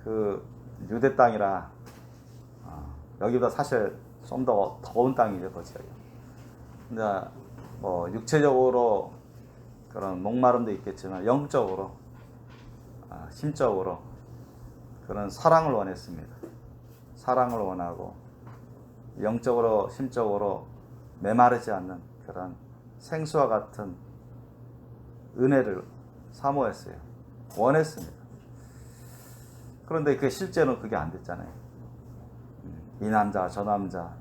그 유대 땅이라 여기보다 사실 좀 더 더운 땅이죠, 그 지역이. 근데 뭐 육체적으로 그런 목마름도 있겠지만 영적으로, 심적으로 그런 사랑을 원했습니다. 사랑을 원하고 영적으로, 심적으로 메마르지 않는 그런 생수와 같은 은혜를 사모했어요. 원했습니다. 그런데 그게 실제로는 그게 안 됐잖아요. 이 남자 저 남자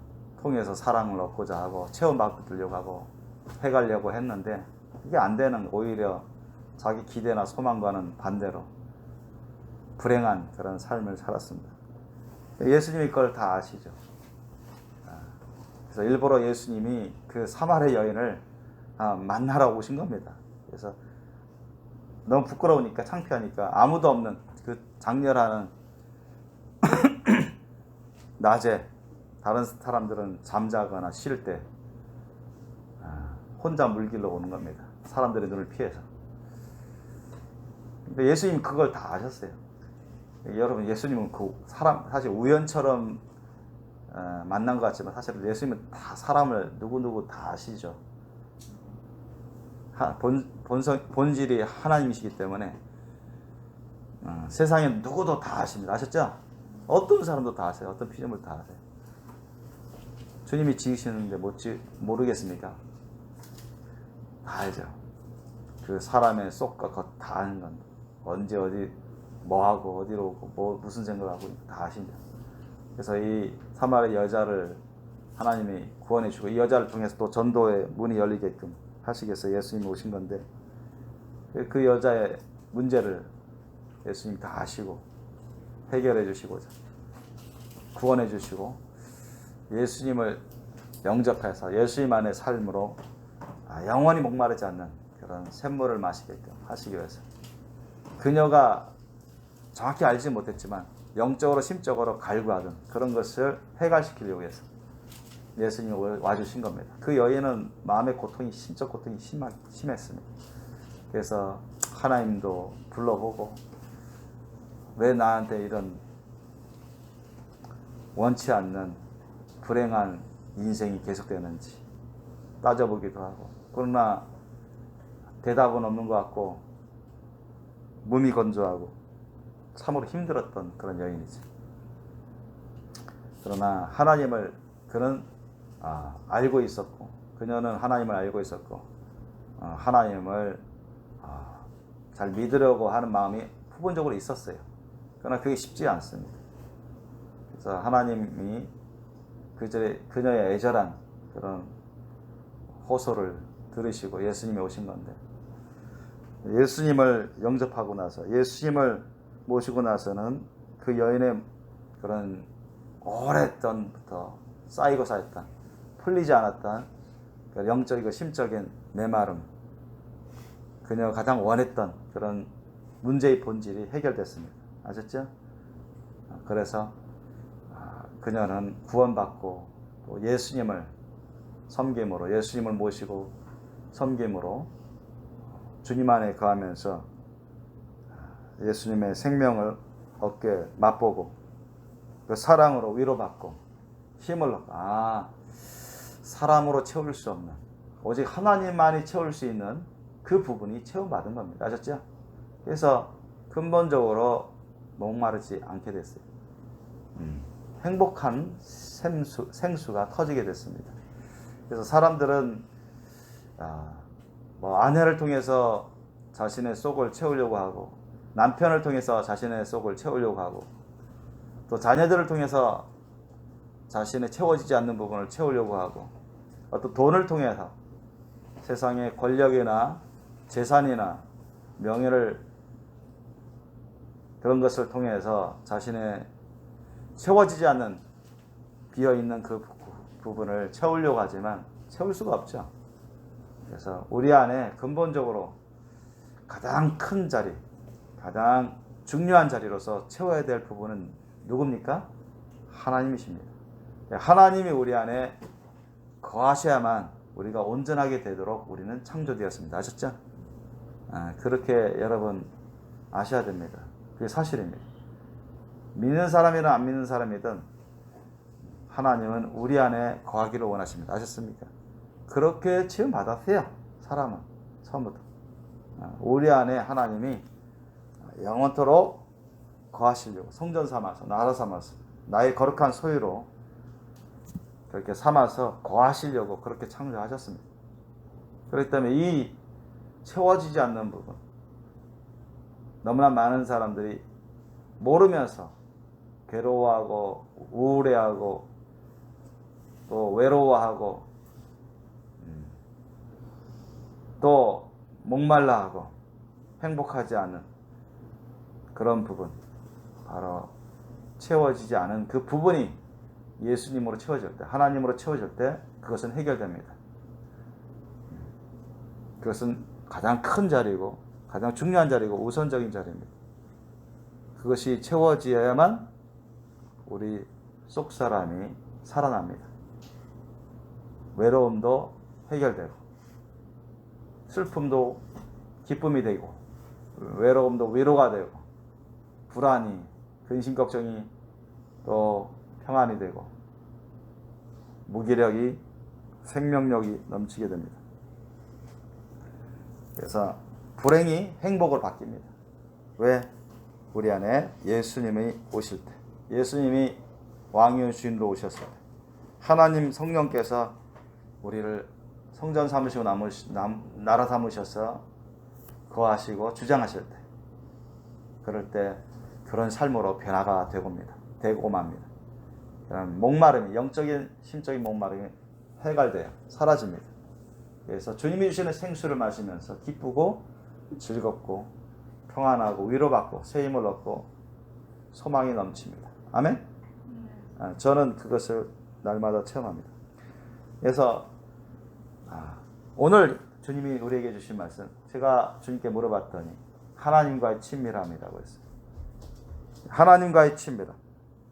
통해서 사랑을 얻고자 하고 체험받으려고 하고 해가려고 했는데 이게 안 되는, 오히려 자기 기대나 소망과는 반대로 불행한 그런 삶을 살았습니다. 예수님이 그걸 다 아시죠. 그래서 일부러 예수님이 그 사마리아 여인을 만나러 오신 겁니다. 그래서 너무 부끄러우니까, 창피하니까, 아무도 없는 그 장렬하는 낮에 다른 사람들은 잠자거나 쉴 때 혼자 물길로 오는 겁니다. 사람들의 눈을 피해서. 근데 예수님 그걸 다 아셨어요. 여러분, 예수님은 그 사람, 사실 우연처럼 만난 것 같지만 사실 예수님은 다 사람을 누구누구 다 아시죠. 본질이 하나님이시기 때문에 세상에 누구도 다 아십니다. 아셨죠? 어떤 사람도 다 아세요. 어떤 피조물 다 아세요. 주님이 지으시는데 모르겠습니까? 다 알죠. 그 사람의 속과 겉 다 아는 건데, 언제 어디 뭐하고 어디로 오고 무슨 생각을 하고 다 아십니다. 그래서 이 사마리아 여자를 하나님이 구원해 주고 이 여자를 통해서 또 전도의 문이 열리게끔 하시기 위해서 예수님이 오신 건데, 그 여자의 문제를 예수님이 다 아시고 해결해 주시고자 구원해 주시고 예수님을 영접해서 예수님 안의 삶으로 영원히 목마르지 않는 그런 샘물을 마시게끔 하시기 위해서, 그녀가 정확히 알지 못했지만 영적으로 심적으로 갈구하던 그런 것을 해결시키려고 해서 예수님이 와주신 겁니다. 그 여인은 마음의 고통이, 심적 고통이 심했습니다. 그래서 하나님도 불러보고 왜 나한테 이런 원치 않는 불행한 인생이 계속되는지 따져보기도 하고, 그러나 대답은 없는 것 같고 무미건조하고 참으로 힘들었던 그런 여인이죠. 그러나 하나님을 그는 알고 있었고, 그녀는 하나님을 알고 있었고, 하나님을 잘 믿으려고 하는 마음이 부분적으로 있었어요. 그러나 그게 쉽지 않습니다. 그래서 하나님이 그녀의 애절한 그런 호소를 들으시고 예수님이 오신 건데, 예수님을 영접하고 나서, 예수님을 모시고 나서는 그 여인의 그런 오랫전부터 쌓이고 쌓였던, 풀리지 않았던 영적이고 심적인 메마름, 그녀가 가장 원했던 그런 문제의 본질이 해결됐습니다. 아셨죠? 그래서 그녀는 구원받고 또 예수님을 섬김으로, 예수님을 모시고 섬김으로 주님 안에 거하면서 예수님의 생명을 얻게 맛보고, 그 사랑으로 위로받고 힘을 얻고, 사람으로 채울 수 없는, 오직 하나님만이 채울 수 있는 그 부분이 체험받은 겁니다. 아셨죠? 그래서 근본적으로 목마르지 않게 됐어요. 행복한 생수가 터지게 됐습니다. 그래서 사람들은 아내를 통해서 자신의 속을 채우려고 하고, 남편을 통해서 자신의 속을 채우려고 하고, 또 자녀들을 통해서 자신의 채워지지 않는 부분을 채우려고 하고, 또 돈을 통해서 세상의 권력이나 재산이나 명예를, 그런 것을 통해서 자신의 채워지지 않는 비어있는 그 부분을 채우려고 하지만 채울 수가 없죠. 그래서 우리 안에 근본적으로 가장 큰 자리, 가장 중요한 자리로서 채워야 될 부분은 누굽니까? 하나님이십니다. 하나님이 우리 안에 거하셔야만 우리가 온전하게 되도록 우리는 창조되었습니다. 아셨죠? 그렇게 여러분 아셔야 됩니다. 그게 사실입니다. 믿는 사람이든 안 믿는 사람이든 하나님은 우리 안에 거하기를 원하십니다. 아셨습니까? 그렇게 지음 받았어요. 사람은 처음부터. 우리 안에 하나님이 영원토록 거하시려고 성전 삼아서 나라 삼아서 나의 거룩한 소유로 그렇게 삼아서 거하시려고 그렇게 창조하셨습니다. 그렇기 때문에 이 채워지지 않는 부분, 너무나 많은 사람들이 모르면서 괴로워하고 우울해하고 또 외로워하고 또 목말라하고 행복하지 않은 그런 부분, 바로 채워지지 않은 그 부분이 예수님으로 채워질 때, 하나님으로 채워질 때 그것은 해결됩니다. 그것은 가장 큰 자리고 가장 중요한 자리고 우선적인 자리입니다. 그것이 채워지어야만 우리 속 사람이 살아납니다. 외로움도 해결되고 슬픔도 기쁨이 되고 외로움도 위로가 되고 불안이, 근심 걱정이 또 평안이 되고 무기력이, 생명력이 넘치게 됩니다. 그래서 불행이 행복으로 바뀝니다. 왜? 우리 안에 예수님이 오실 때, 예수님이 왕이요 주인으로 오셨을 때, 하나님 성령께서 우리를 성전 삼으시고 나라 삼으셔서 거하시고 주장하실 때, 그럴 때 그런 삶으로 변화가 되고 맙니다. 목마름이, 영적인 심적인 목마름이 해갈돼요. 사라집니다. 그래서 주님이 주시는 생수를 마시면서 기쁘고 즐겁고 평안하고 위로받고 새 힘을 얻고 소망이 넘칩니다. 아멘? 저는 그것을 날마다 체험합니다. 그래서 오늘 주님이 우리에게 주신 말씀, 제가 주님께 물어봤더니 하나님과의 친밀함이라고 했어요. 하나님과의 친밀함.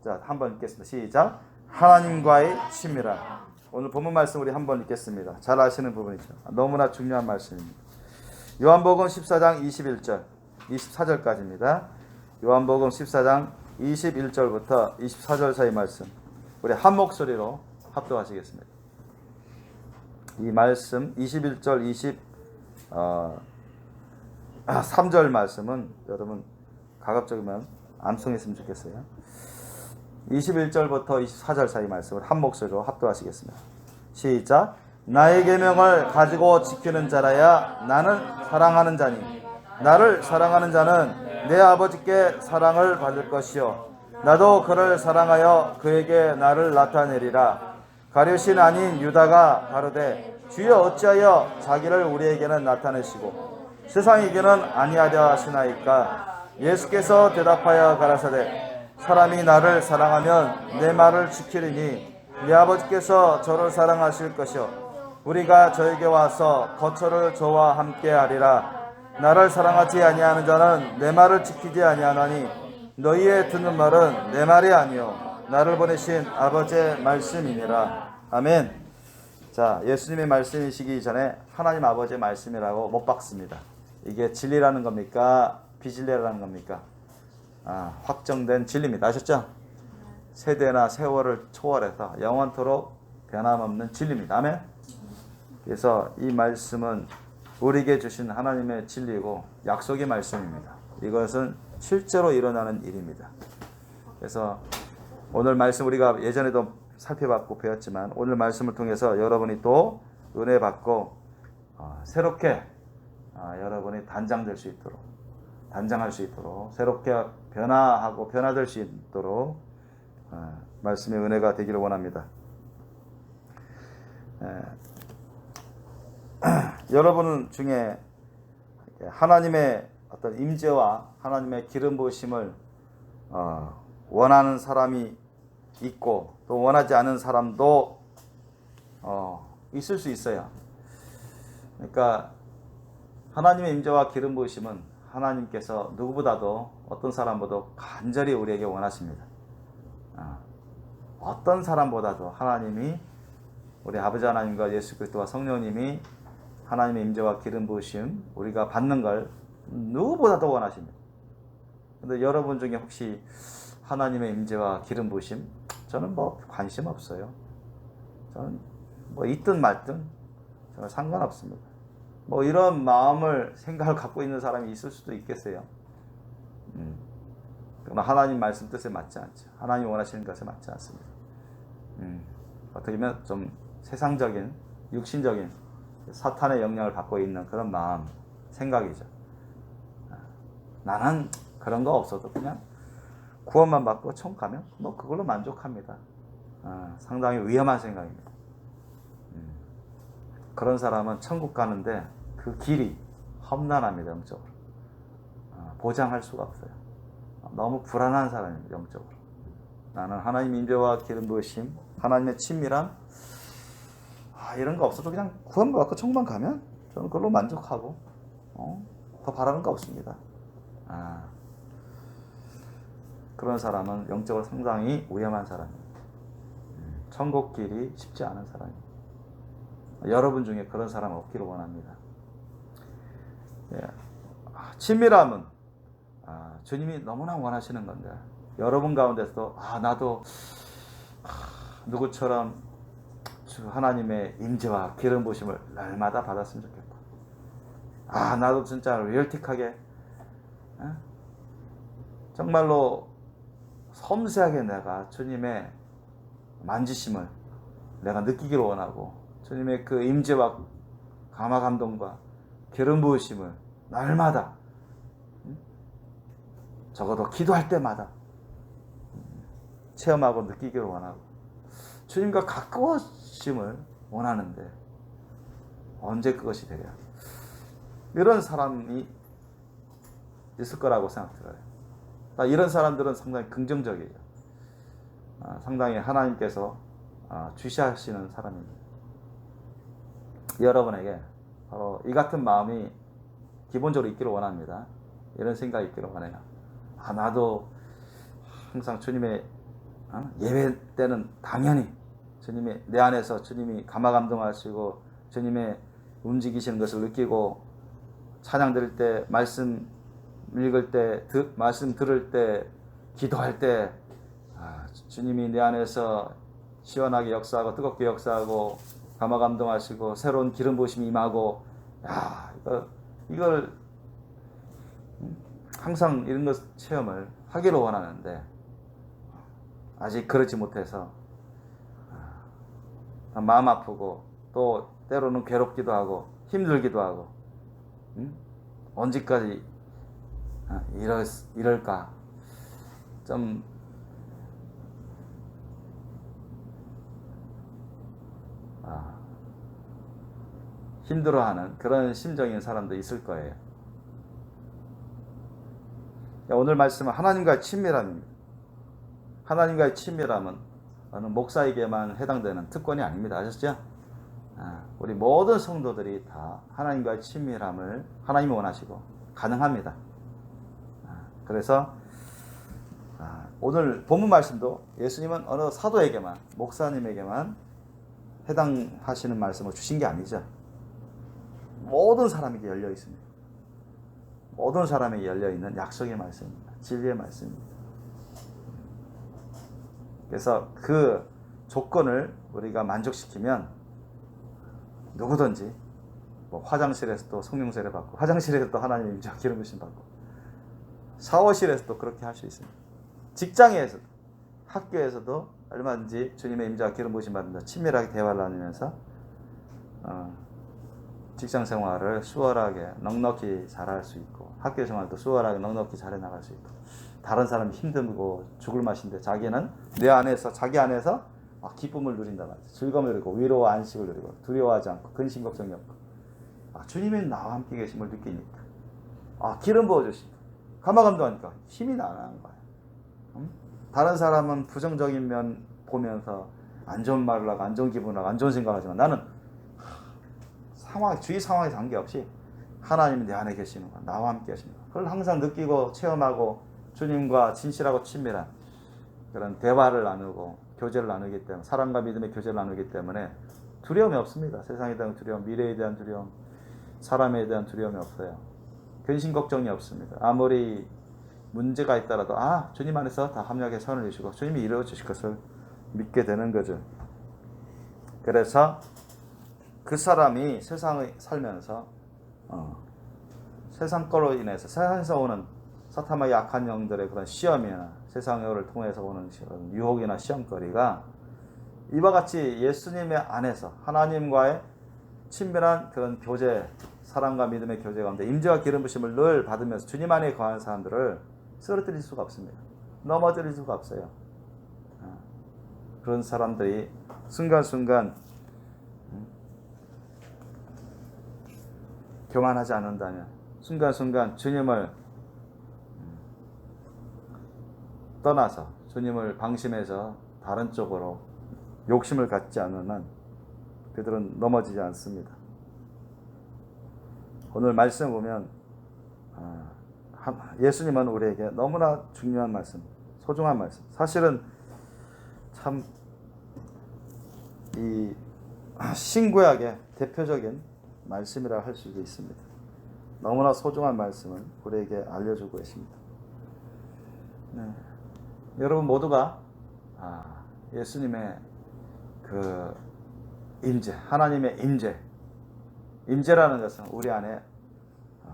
자, 한번 읽겠습니다. 시작. 하나님과의 친밀함. 오늘 본문 말씀 우리 한번 읽겠습니다. 잘 아시는 부분이죠. 너무나 중요한 말씀입니다. 요한복음 14장 21절 24절까지입니다. 요한복음 14장 21절부터 24절 사이 말씀, 우리 한 목소리로 합독하시겠습니다. 이 말씀 21절 23절 말씀은 여러분 가급적이면 암송했으면 좋겠어요. 21절부터 24절 사이 말씀을 한 목소리로 합독하시겠습니다. 시작. 나의 계명을 가지고 지키는 자라야 나는 사랑하는 자니 나를 사랑하는 자는 내 아버지께 사랑을 받을 것이요 나도 그를 사랑하여 그에게 나를 나타내리라. 가룟이 아닌 유다가 가로되 주여 어찌하여 자기를 우리에게는 나타내시고 세상에게는 아니하려 하시나이까. 예수께서 대답하여 가라사대 사람이 나를 사랑하면 내 말을 지키리니 내 아버지께서 저를 사랑하실 것이요 우리가 저에게 와서 거처를 저와 함께 하리라. 나를 사랑하지 아니하는 자는 내 말을 지키지 아니하나니 너희의 듣는 말은 내 말이 아니요 나를 보내신 아버지의 말씀이니라. 아멘. 자, 예수님의 말씀이시기 전에 하나님 아버지의 말씀이라고 못 박습니다. 이게 진리라는 겁니까? 비진리라는 겁니까? 확정된 진리입니다. 아셨죠? 세대나 세월을 초월해서 영원토록 변함없는 진리입니다. 아멘. 그래서 이 말씀은 우리에게 주신 하나님의 진리고 약속의 말씀입니다. 이것은 실제로 일어나는 일입니다. 그래서 오늘 말씀 우리가 예전에도 살펴봤고 배웠지만 오늘 말씀을 통해서 여러분이 또 은혜 받고 새롭게 여러분이 단장할 수 있도록 새롭게 변화하고 변화될 수 있도록 말씀의 은혜가 되기를 원합니다. 여러분 중에 하나님의 어떤 임재와 하나님의 기름 부으심을 원하는 사람이 있고 또 원하지 않은 사람도 있을 수 있어요. 그러니까 하나님의 임재와 기름 부으심은 하나님께서 누구보다도 어떤 사람보다도 간절히 우리에게 원하십니다. 어떤 사람보다도 하나님이 우리 아버지 하나님과 예수 그리스도와 성령님이 하나님의 임재와 기름 부으심 우리가 받는 걸 누구보다도 원하십니다. 근데 여러분 중에 혹시 하나님의 임재와 기름 부으심, 저는 뭐 관심 없어요. 저는 뭐 있든 말든 저는 상관없습니다. 뭐 이런 마음을 생각을 갖고 있는 사람이 있을 수도 있겠어요. 그러나 하나님 말씀 뜻에 맞지 않죠. 하나님 원하시는 것에 맞지 않습니다. 어떻게 보면 좀 세상적인, 육신적인 사탄의 영향을 받고 있는 그런 마음, 생각이죠. 나는 그런 거 없어도 그냥 구원만 받고 천국 가면 뭐 그걸로 만족합니다. 상당히 위험한 생각입니다. 그런 사람은 천국 가는데 그 길이 험난합니다. 영적으로 보장할 수가 없어요. 너무 불안한 사람입니다. 영적으로. 나는 하나님 임재와 기름 부으심, 하나님의 친밀함, 이런 거 없어도 그냥 구원 받고 천국만 가면 저는 그걸로 만족하고 더 바라는 거 없습니다. 그런 사람은 영적으로 상당히 위험한 사람입니다. 천국 길이 쉽지 않은 사람입니다. 여러분 중에 그런 사람 없기를 원합니다. 친밀함은 주님이 너무나 원하시는 건데, 여러분 가운데서도 나도 누구처럼 주 하나님의 임재와 기름 부으심을 날마다 받았으면 좋겠다. 나도 진짜 리얼틱하게 정말로 섬세하게 내가 주님의 만지심을 내가 느끼기를 원하고, 주님의 그 임재와 감화 감동과 기름 부으심을 날마다, 적어도 기도할 때마다 체험하고 느끼기를 원하고, 주님과 가까워짐을 원하는데 언제 그것이 되랴? 이런 사람이 있을 거라고 생각들어요. 이런 사람들은 상당히 긍정적이죠. 상당히 하나님께서 주시하시는 사람입니다. 여러분에게 바로 이 같은 마음이 기본적으로 있기를 원합니다. 이런 생각이 있기를 원해요. 나도 항상 주님의 예배 때는 당연히 주님이 내 안에서 주님이 감화 감동하시고 주님의 움직이시는 것을 느끼고, 찬양 드릴 때, 말씀 읽을 때, 말씀 들을 때, 기도할 때 주님이 내 안에서 시원하게 역사하고 뜨겁게 역사하고 감화 감동하시고 새로운 기름 부으심이 임하고, 이걸 항상 이런 것 체험을 하기를 원하는데 아직 그렇지 못해서 마음 아프고, 또 때로는 괴롭기도 하고 힘들기도 하고, 언제까지 이럴까 좀 힘들어하는 그런 심정인 사람도 있을 거예요. 오늘 말씀은 하나님과의 친밀함입니다. 하나님과의 친밀함은 어느 목사에게만 해당되는 특권이 아닙니다. 아셨죠? 우리 모든 성도들이 다 하나님과의 친밀함을 하나님이 원하시고 가능합니다. 그래서 오늘 본문 말씀도 예수님은 어느 사도에게만, 목사님에게만 해당하시는 말씀을 주신 게 아니죠. 모든 사람에게 열려 있습니다. 모든 사람에게 열려 있는 약속의 말씀입니다. 진리의 말씀입니다. 그래서 그 조건을 우리가 만족시키면 누구든지 화장실에서도 성령 세례 받고, 화장실에서도 하나님의 임재와 기름 부으심 받고, 샤워실에서도 그렇게 할 수 있습니다. 직장에서도, 학교에서도 얼마든지 주님의 임재와 기름 부으심 받는다. 친밀하게 대화를 나누면서 직장 생활을 수월하게 넉넉히 잘할 수 있고, 학교 생활도 수월하게 넉넉히 잘해 나갈 수 있고, 다른 사람이 힘들고 죽을 맛인데 자기는 내 안에서, 자기 안에서 기쁨을 누린다 말이죠. 즐거움을 누리고 위로와 안식을 누리고 두려워하지 않고 근심 걱정이 없고, 주님이 나와 함께 계심을 느끼니까 기름 부어주시고 감화 감동하니까 힘이 나는 거예요. 다른 사람은 부정적인 면 보면서 안 좋은 말을 하고 안 좋은 기분을 하고 안 좋은 생각을 하지만, 나는 주위 상황에 관계없이 하나님이 내 안에 계시는 거야. 나와 함께 하시는 거야. 그걸 항상 느끼고 체험하고 주님과 진실하고 친밀한 그런 대화를 나누고 교제를 나누기 때문에, 사랑과 믿음의 교제를 나누기 때문에 두려움이 없습니다. 세상에 대한 두려움, 미래에 대한 두려움, 사람에 대한 두려움이 없어요. 근심 걱정이 없습니다. 아무리 문제가 있더라도 주님 안에서 다 합력의 선을 이루시고 주님이 이루어 주실 것을 믿게 되는 거죠. 그래서 그 사람이 세상을 살면서 세상 거로 인해서 세상에서 오는 사탄과 약한 영들의 그런 시험이나 세상을 통해서 오는 유혹이나 시험거리가 이와 같이 예수님의 안에서 하나님과의 친밀한 그런 교제, 사랑과 믿음의 교제 가운데 임재와 기름 부심을 늘 받으면서 주님 안에 거하는 사람들을 쓰러뜨릴 수가 없습니다. 넘어뜨릴 수가 없어요. 그런 사람들이 순간순간 교만하지 않는다면, 순간순간 주님을 떠나서 주님을 방심해서 다른 쪽으로 욕심을 갖지 않는 한 그들은 넘어지지 않습니다. 오늘 말씀 보면 예수님은 우리에게 너무나 중요한 말씀, 소중한 말씀, 사실은 참 이 신구약의 대표적인 말씀이라 할 수도 있습니다. 너무나 소중한 말씀을 우리에게 알려주고 계십니다. 여러분 모두가 예수님의 그 임재, 하나님의 임재라는 것은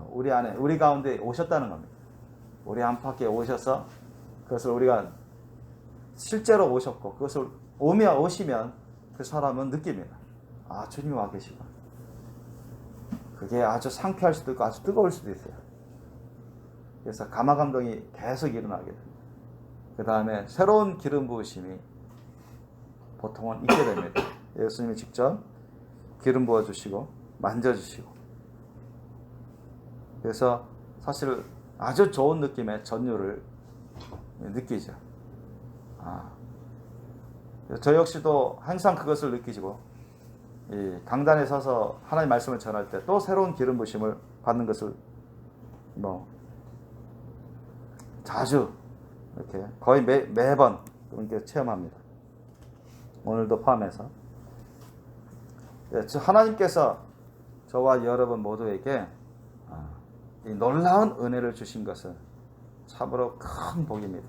우리 가운데 오셨다는 겁니다. 우리 안팎에 오셔서 그것을 우리가 실제로 오셨고 그것을 오시면 그 사람은 느낍니다. 주님이 와 계시고, 그게 아주 상쾌할 수도 있고 아주 뜨거울 수도 있어요. 그래서 감화감동이 계속 일어나게 됩니다. 그 다음에 새로운 기름 부으심이 보통은 있게 됩니다. 예수님이 직접 기름 부어주시고 만져주시고, 그래서 사실 아주 좋은 느낌의 전율을 느끼죠. 저 역시도 항상 그것을 느끼고 이 강단에 서서 하나님 말씀을 전할 때 또 새로운 기름 부심을 받는 것을 자주 이렇게 거의 매번 그렇게 체험합니다. 오늘도 포함해서 하나님께서 저와 여러분 모두에게 이 놀라운 은혜를 주신 것은 참으로 큰 복입니다.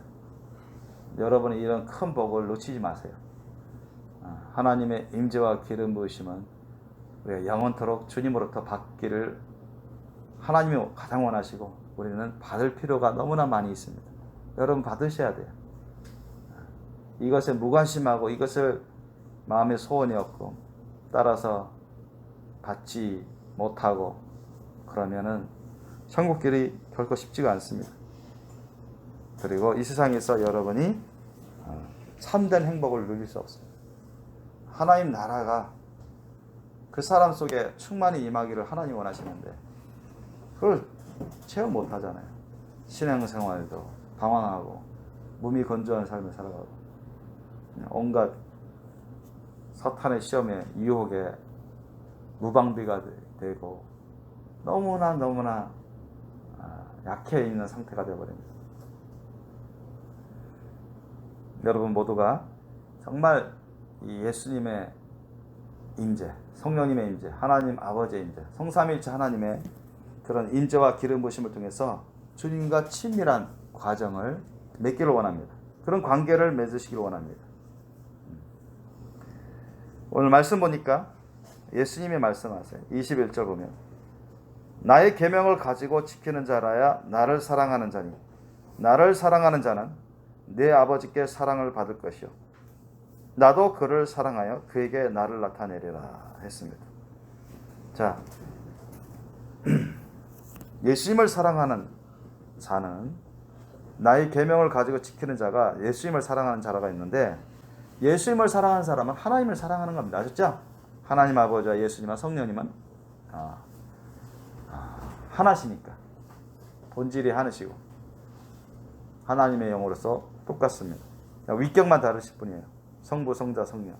여러분이 이런 큰 복을 놓치지 마세요. 하나님의 임재와 기름 부으심은 우리가 영원토록 주님으로부터 받기를 하나님이 가장 원하시고 우리는 받을 필요가 너무나 많이 있습니다. 여러분 받으셔야 돼요. 이것에 무관심하고 이것을 마음의 소원이 없고 따라서 받지 못하고 그러면은 천국길이 결코 쉽지가 않습니다. 그리고 이 세상에서 여러분이 참된 행복을 누릴 수 없습니다. 하나님 나라가 그 사람 속에 충만히 임하기를 하나님 원하시는데 그걸 체험 못 하잖아요. 신앙생활도 방황하고 몸이 건조한 삶을 살아가고 온갖 사탄의 시험에 유혹에 무방비가 되고 너무나 약해 있는 상태가 되어버립니다. 여러분 모두가 정말 이 예수님의 임재, 성령님의 임재, 하나님 아버지의 임재, 성삼일체 하나님의 그런 임재와 기름 부심을 통해서 주님과 친밀한 과정을 맺기를 원합니다. 그런 관계를 맺으시기를 원합니다. 오늘 말씀 보니까 예수님이 말씀하세요. 21절 보면 나의 계명을 가지고 지키는 자라야 나를 사랑하는 자니 나를 사랑하는 자는 내 아버지께 사랑을 받을 것이요 나도 그를 사랑하여 그에게 나를 나타내리라 했습니다. 자, 예수님을 사랑하는 자는 나의 계명을 가지고 지키는 자가 예수님을 사랑하는 자라가 있는데 예수님을 사랑하는 사람은 하나님을 사랑하는 겁니다. 아셨죠? 하나님 아버지와 예수님과 성령님은 하나시니까 본질이 하나시고 하나님의 영으로서 똑같습니다. 위격만 다르실 뿐이에요. 성부, 성자, 성령,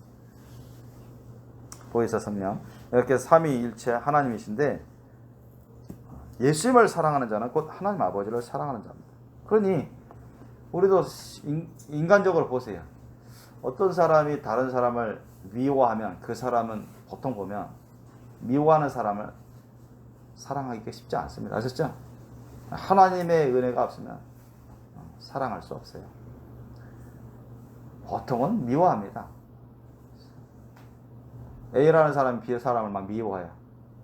보혜사, 성령 이렇게 삼위일체 하나님이신데 예수님을 사랑하는 자는 곧 하나님 아버지를 사랑하는 자입니다. 그러니 우리도 인간적으로 보세요. 어떤 사람이 다른 사람을 미워하면 그 사람은 보통 보면 미워하는 사람을 사랑하기가 쉽지 않습니다. 아셨죠? 하나님의 은혜가 없으면 사랑할 수 없어요. 보통은 미워합니다. A라는 사람이 B 사람을 막 미워해요.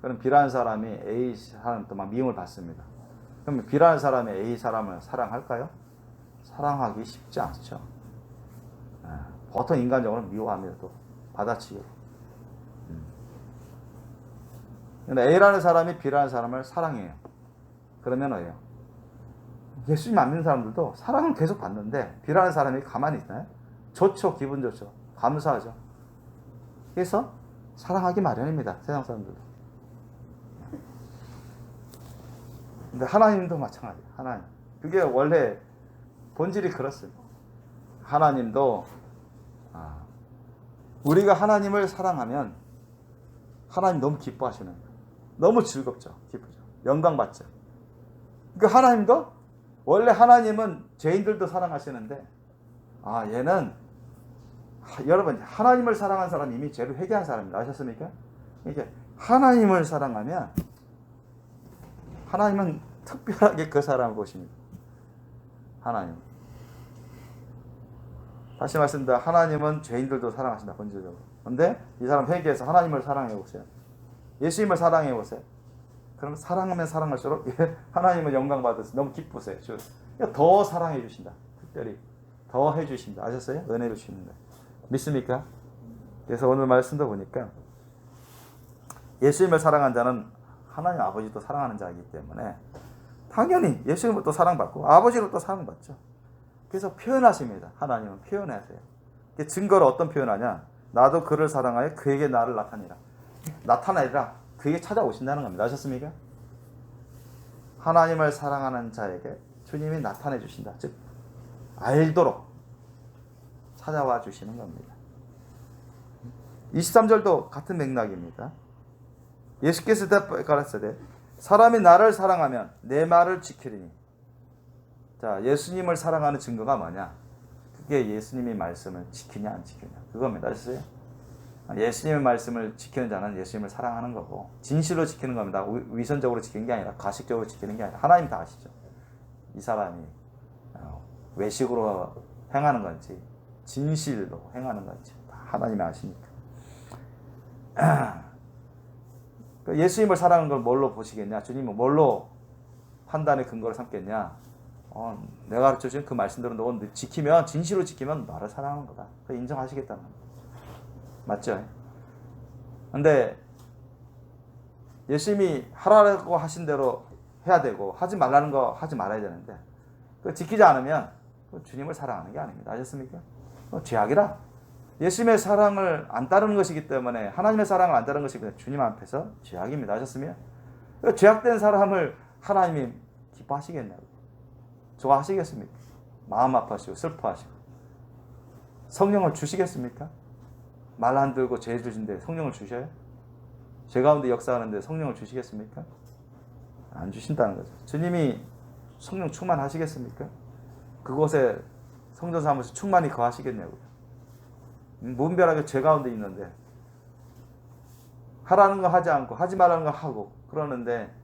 그럼 B라는 사람이 A 사람 또 막 미움을 받습니다. 그럼 B라는 사람이 A 사람을 사랑할까요? 사랑하기 쉽지 않죠. 보통 인간적으로 미워합니다. 또 받아치기로. 근데 A라는 사람이 B라는 사람을 사랑해요. 그러면 왜요? 예수님 안 믿는 사람들도 사랑은 계속 받는데 B라는 사람이 가만히 있나요? 좋죠. 기분 좋죠. 감사하죠. 그래서 사랑하기 마련입니다. 세상 사람들도. 근데 하나님도 마찬가지예요. 하나님. 그게 원래 본질이 그렇습니다. 하나님도 우리가 하나님을 사랑하면 하나님 너무 기뻐하시는 거예요. 너무 즐겁죠. 기쁘죠. 영광 받죠. 그러니까 하나님도 원래 하나님은 죄인들도 사랑하시는데 얘는 여러분 하나님을 사랑한 사람이 이미 죄를 회개한 사람입니다. 아셨습니까? 이게 하나님을 사랑하면 하나님은 특별하게 그 사람을 보십니다. 하나님. 다시 말씀드립니다. 하나님은 죄인들도 사랑하신다. 본질적으로. 그런데 이 사람 회개해서 하나님을 사랑해 보세요. 예수님을 사랑해 보세요. 그럼 사랑하면 사랑할수록 하나님은 영광 받으세요. 너무 기쁘세요. 더 사랑해 주신다. 특별히 더 해주신다. 아셨어요? 은혜를 주시는 거예요. 믿습니까? 그래서 오늘 말씀도 보니까 예수님을 사랑한 자는 하나님 아버지도 사랑하는 자이기 때문에 당연히 예수님을 또 사랑받고 아버지를 또 사랑받죠. 그래서 표현하십니다. 하나님은 표현하세요. 증거를 어떤 표현하냐? 나도 그를 사랑하여 그에게 나를 나타내리라. 그에게 찾아오신다는 겁니다. 아셨습니까? 하나님을 사랑하는 자에게 주님이 나타내 주신다. 즉 알도록 찾아와 주시는 겁니다. 23절도 같은 맥락입니다. 예수께서 가라사대 사람이 나를 사랑하면 내 말을 지키리니. 자, 예수님을 사랑하는 증거가 뭐냐? 그게 예수님의 말씀을 지키냐 안 지키냐 그겁니다. 아셨어요? 예수님의 말씀을 지키는 자는 예수님을 사랑하는 거고 진실로 지키는 겁니다. 위선적으로 지키는 게 아니라 가식적으로 지키는 게 아니라 하나님 다 아시죠. 이 사람이 외식으로 행하는 건지 진실로 행하는 건지 다 하나님이 아시니까. 예수님을 사랑하는 걸 뭘로 보시겠냐? 주님은 뭘로 판단의 근거를 삼겠냐? 내가 가르쳐준 그 말씀대로 너 지키면 진실로 지키면 나를 사랑하는 거다. 인정하시겠다는 겁니다. 맞죠? 근데 예수님이 하라고 하신 대로 해야 되고 하지 말라는 거 하지 말아야 되는데 지키지 않으면 주님을 사랑하는 게 아닙니다. 아셨습니까? 죄악이라. 예수님의 사랑을 안 따르는 것이기 때문에 하나님의 사랑을 안 따르는 것이기 때문에 주님 앞에서 죄악입니다. 아셨습니까? 죄악된 사람을 하나님이 기뻐하시겠냐고. 좋아하시겠습니까? 마음 아파하시고 슬퍼하시고 성령을 주시겠습니까? 말 안 들고 죄 주신데 성령을 주셔요? 죄 가운데 역사하는데 성령을 주시겠습니까? 안 주신다는 거죠. 주님이 성령 충만하시겠습니까? 그곳에 성전사무소 충만히 거하시겠냐고요. 무분별하게 죄 가운데 있는데 하라는 거 하지 않고 하지 말라는 거 하고 그러는데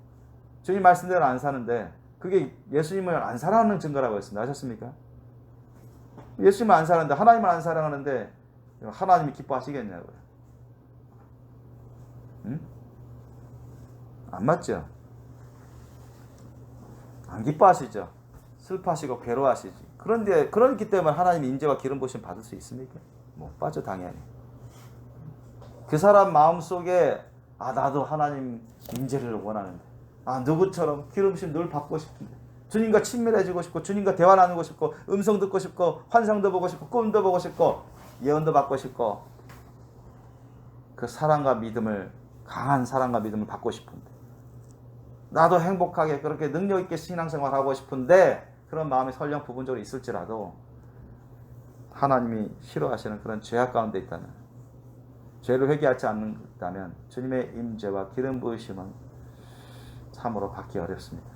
주님 말씀대로 안 사는데 그게 예수님을 안 사랑하는 증거라고 했습니다. 아셨습니까? 예수님을 안 사랑하는데 하나님을 안 사랑하는데 하나님이 기뻐하시겠냐고요. 응? 안 맞죠? 안 기뻐하시죠? 슬퍼하시고 괴로워하시지. 그런데 그렇기 때문에 하나님의 인재와 기름 부으심 받을 수 있습니까? 못 받죠, 당연히. 그 사람 마음속에 나도 하나님 인재를 원하는데 누구처럼 기름 부으심 늘 받고 싶은데 주님과 친밀해지고 싶고 주님과 대화 나누고 싶고 음성 듣고 싶고 환상도 보고 싶고 꿈도 보고 싶고 예언도 받고 싶고 그 사랑과 믿음을 강한 사랑과 믿음을 받고 싶은데 나도 행복하게 그렇게 능력 있게 신앙생활하고 싶은데 그런 마음이 설령 부분적으로 있을지라도 하나님이 싫어하시는 그런 죄악 가운데 있다면 죄를 회개하지 않는다면 주님의 임재와 기름 부으심은 참으로 받기 어렵습니다.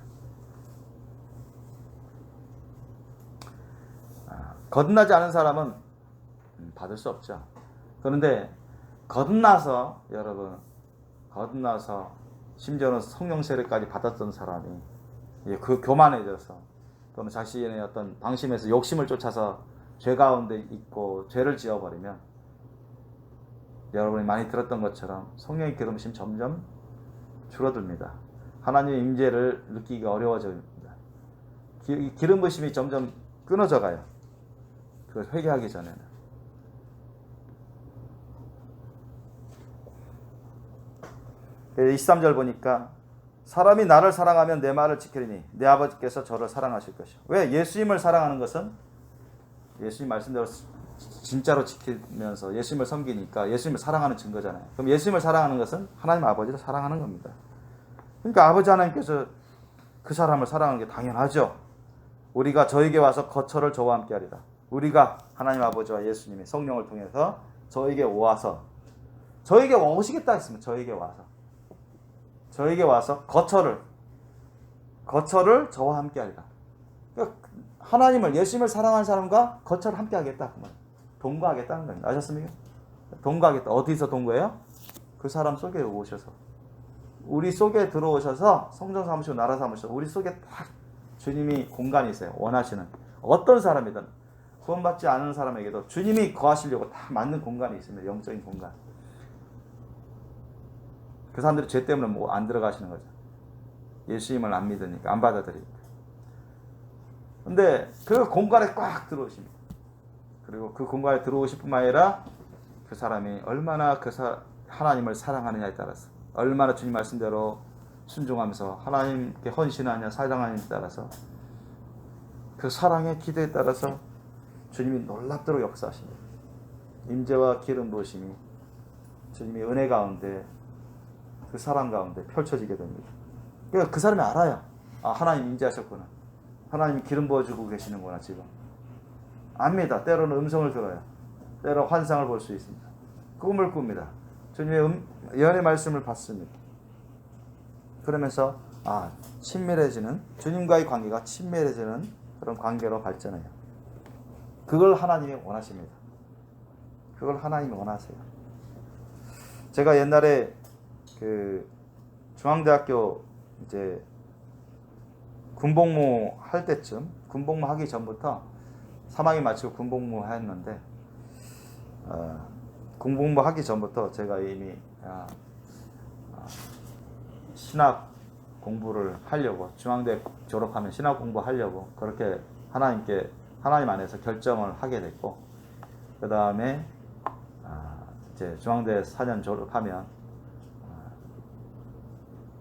거듭나지 않은 사람은 받을 수 없죠. 그런데 거듭나서 여러분 심지어는 성령 세례까지 받았던 사람이 그 교만해져서 또는 자신의 어떤 방심에서 욕심을 쫓아서 죄 가운데 있고 죄를 지어버리면 여러분이 많이 들었던 것처럼 성령의 기름부심 점점 줄어듭니다. 하나님의 임재를 느끼기가 어려워집니다. 기름부심이 점점 끊어져 가요. 그걸 회개하기 전에는. 23절 보니까 사람이 나를 사랑하면 내 말을 지키리니 내 아버지께서 저를 사랑하실 것이요. 왜? 예수님을 사랑하는 것은 예수님 말씀대로 진짜로 지키면서 예수님을 섬기니까 예수님을 사랑하는 증거잖아요. 그럼 예수님을 사랑하는 것은 하나님 아버지를 사랑하는 겁니다. 그러니까 아버지 하나님께서 그 사람을 사랑하는 게 당연하죠. 우리가 저에게 와서 거처를 저와 함께 하리라. 우리가 하나님 아버지와 예수님의 성령을 통해서 저에게 와서 저에게 오시겠다 했으면 저에게 와서 거처를 저와 함께 하리라. 그러니까 하나님을 예수님을 사랑하는 사람과 거처를 함께 하겠다. 동거하겠다는 겁니다. 아셨습니까? 동거하겠다. 어디서 동거해요? 그 사람 속에 오셔서 우리 속에 들어오셔서 성전 삼으시고 나라 삼으시고 우리 속에 딱 주님이 공간이 있어요. 원하시는 어떤 사람이든 구원받지 않은 사람에게도 주님이 거하시려고 다 맞는 공간이 있습니다. 영적인 공간. 그 사람들이 죄 때문에 뭐 안 들어가시는 거죠. 예수님을 안 믿으니까, 안 받아들이니까. 근데 그 공간에 꽉 들어오십니다. 그리고 그 공간에 들어오실 뿐만 아니라 그 사람이 얼마나 하나님을 사랑하느냐에 따라서, 얼마나 주님 말씀대로 순종하면서 하나님께 헌신하냐, 사랑하느냐에 따라서, 그 사랑의 기도에 따라서 주님이 놀랍도록 역사하십니다. 임재와 기름 부으심이 주님의 은혜 가운데, 그 사랑 가운데 펼쳐지게 됩니다. 그러니까 그 사람이 알아요. 아, 하나님 임재하셨구나. 하나님이 기름 부어주고 계시는구나, 지금. 압니다. 때로는 음성을 들어요. 때로 환상을 볼 수 있습니다. 꿈을 꿉니다. 주님의 예언의 말씀을 받습니다. 그러면서 친밀해지는, 주님과의 관계가 친밀해지는 그런 관계로 발전해요. 그걸 하나님이 원하십니다. 그걸 하나님이 원하세요. 제가 옛날에 중앙대학교 이제 군복무 할 때쯤, 군복무 하기 전부터 3학기 마치고 군복무 했는데, 군복무 하기 전부터 제가 이미 신학 공부를 하려고, 중앙대 졸업하면 신학 공부하려고 그렇게 하나님 안에서 결정을 하게 됐고, 그 다음에 이제 중앙대 4년 졸업하면,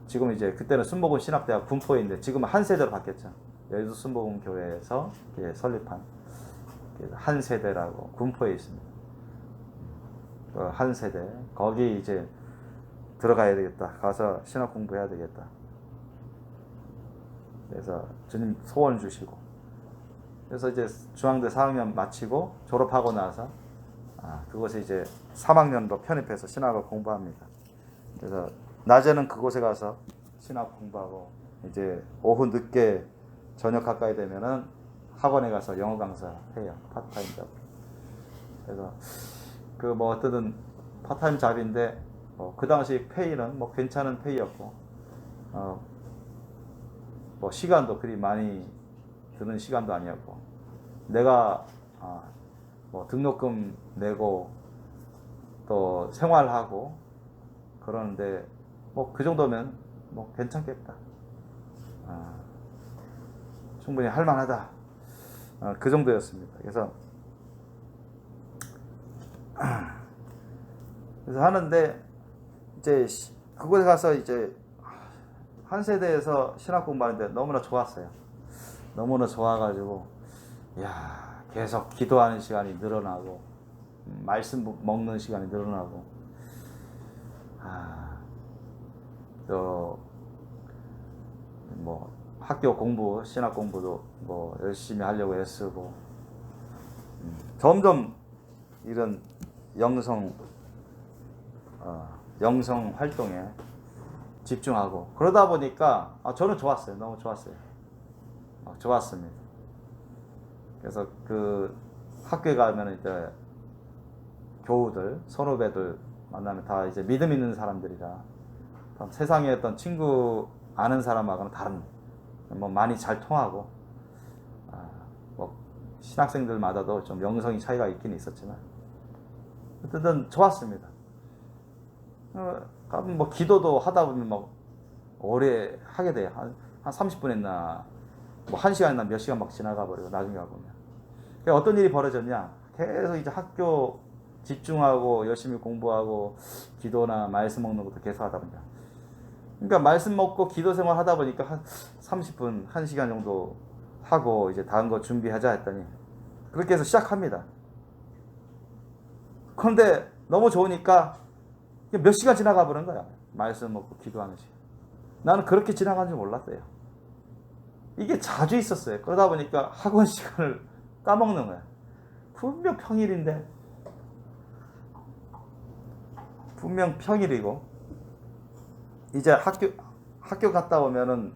지금 이제 그때는 순복음 신학대학 군포인데 지금은 한 세대로 바뀌었죠. 여의도 순복음 교회에서 설립한 한 세대라고 군포에 있습니다. 한 세대, 거기 이제 들어가야 되겠다. 가서 신학 공부해야 되겠다. 그래서 주님 소원 주시고, 그래서 이제 중앙대 4학년 마치고 졸업하고 나서 그곳에 이제 3학년으로 편입해서 신학을 공부합니다. 그래서 낮에는 그곳에 가서 신학 공부하고, 이제 오후 늦게 저녁 가까이 되면은 학원에 가서 영어 강사 해요. 파트타임 잡. 그래서 어떤 파트타임 잡인데, 그 당시 페이는 괜찮은 페이였고, 시간도 그리 많이 드는 시간도 아니었고, 내가 등록금 내고 또 생활하고 그러는데 그 정도면 괜찮겠다. 충분히 할만하다. 그 정도였습니다. 그래서 하는데, 이제 그곳에 가서 이제 한 세대에서 신학 공부하는데 너무나 좋았어요. 너무나 좋아가지고, 계속 기도하는 시간이 늘어나고, 말씀 먹는 시간이 늘어나고, 또 학교 공부, 신학 공부도 열심히 하려고 애쓰고, 점점 이런 영성 활동에 집중하고, 그러다 보니까 저는 좋았어요. 너무 좋았어요. 좋았습니다. 그래서 그 학교에 가면 이제 교우들, 선후배들 만나면 다 이제 믿음 있는 사람들이라, 세상에 어떤 친구 아는 사람하고는 다른, 많이 잘 통하고, 뭐 신학생들마다도 좀 영성이 차이가 있긴 있었지만 어쨌든 좋았습니다. 뭐 기도도 하다 보면 막 오래 하게 돼요. 한 30분 했나 뭐 1시간이나 몇 시간 막 지나가 버리고 나중에 가보면. 어떤 일이 벌어졌냐? 계속 이제 학교 집중하고 열심히 공부하고 기도나 말씀 먹는 것도 계속 하다 보니까. 그러니까 말씀 먹고 기도 생활 하다 보니까 한 30분, 1시간 정도 하고 이제 다음 거 준비하자 했더니 그렇게 해서 시작합니다. 그런데 너무 좋으니까 몇 시간 지나가 버린 거야. 말씀 먹고 기도하는 시간. 나는 그렇게 지나간 줄 몰랐어요. 이게 자주 있었어요. 그러다 보니까 학원 시간을 까먹는 거야. 분명 평일인데. 분명 평일이고. 이제 학교 갔다 오면은,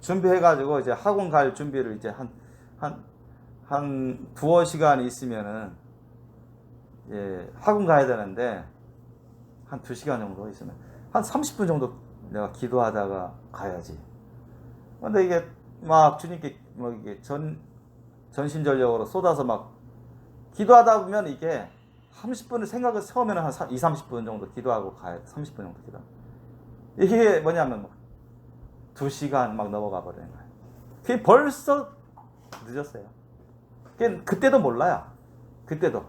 준비해가지고 이제 학원 갈 준비를 이제 한 두어 시간 있으면은, 예, 학원 가야 되는데, 한 2시간 정도 있으면, 한 30분 정도 내가 기도하다가 가야지. 근데 이게 막 주님께 뭐 이게 전심전력으로 쏟아서 막 기도하다 보면 이게 30분을 생각을 처음에는 한 2, 30분 정도 기도하고 가야 30분 정도 기도. 이게 뭐냐면 막 2시간 막 넘어가 버리는 거예요. 그게 벌써 늦었어요. 그때도 몰라요. 그때도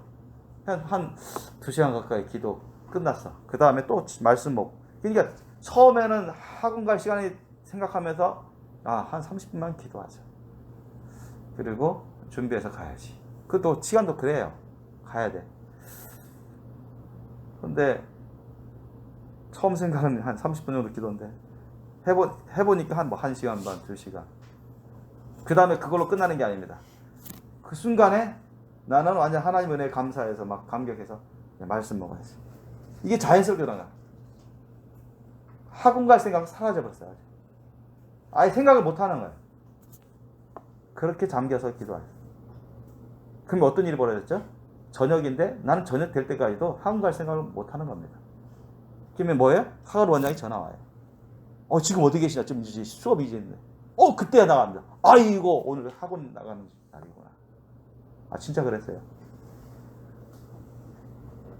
한 2시간 가까이 기도 끝났어. 그 다음에 또 말씀 먹고. 그러니까 처음에는 학원 갈 시간이 생각하면서 한 30분만 기도하자. 그리고 준비해서 가야지. 그것도 시간도 그래요. 가야 돼. 근데 처음 생각은 한 30분 정도 기도인데 해보니까 한 1시간 반, 2시간. 그 다음에 그걸로 끝나는 게 아닙니다. 그 순간에 나는 완전 하나님 은혜에 감사해서 막 감격해서 말씀 먹어야지. 이게 자연스럽게 일어나. 학원 갈 생각은 사라져버렸어요. 아예 생각을 못하는 거예요. 그렇게 잠겨서 기도해요. 그럼 어떤 일이 벌어졌죠? 저녁인데 나는 저녁 될 때까지도 학원 갈 생각을 못하는 겁니다. 그러면 뭐예요? 학원 원장이 전화 와요. 지금 어디 계시냐? 지금 이제 수업이 이제 있는데. 그때야 나갑니다. 아이고 오늘 학원 나가는 날이구나. 진짜 그랬어요.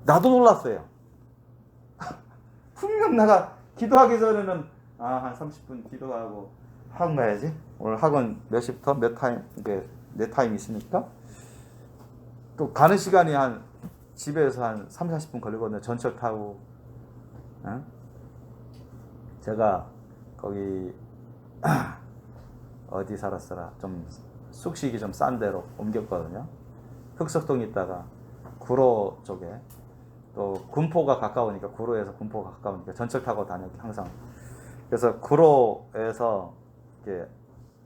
나도 놀랐어요. 분명 내가 기도하기 전에는 한 30분 기도하고 학원 가야지. 오늘 학원 몇 시부터 몇 타임, 이게 내 타임 있으니까. 또 가는 시간이 집에서 한 3, 40분 걸리거든요. 전철 타고. 제가 거기 어디 살았더라. 좀 숙식이 좀 싼 데로 옮겼거든요. 흑석동에 있다가 구로 쪽에, 또 군포가 가까우니까, 구로에서 군포가 가까우니까 전철 타고 다녔고 항상. 그래서 구로에서 이렇게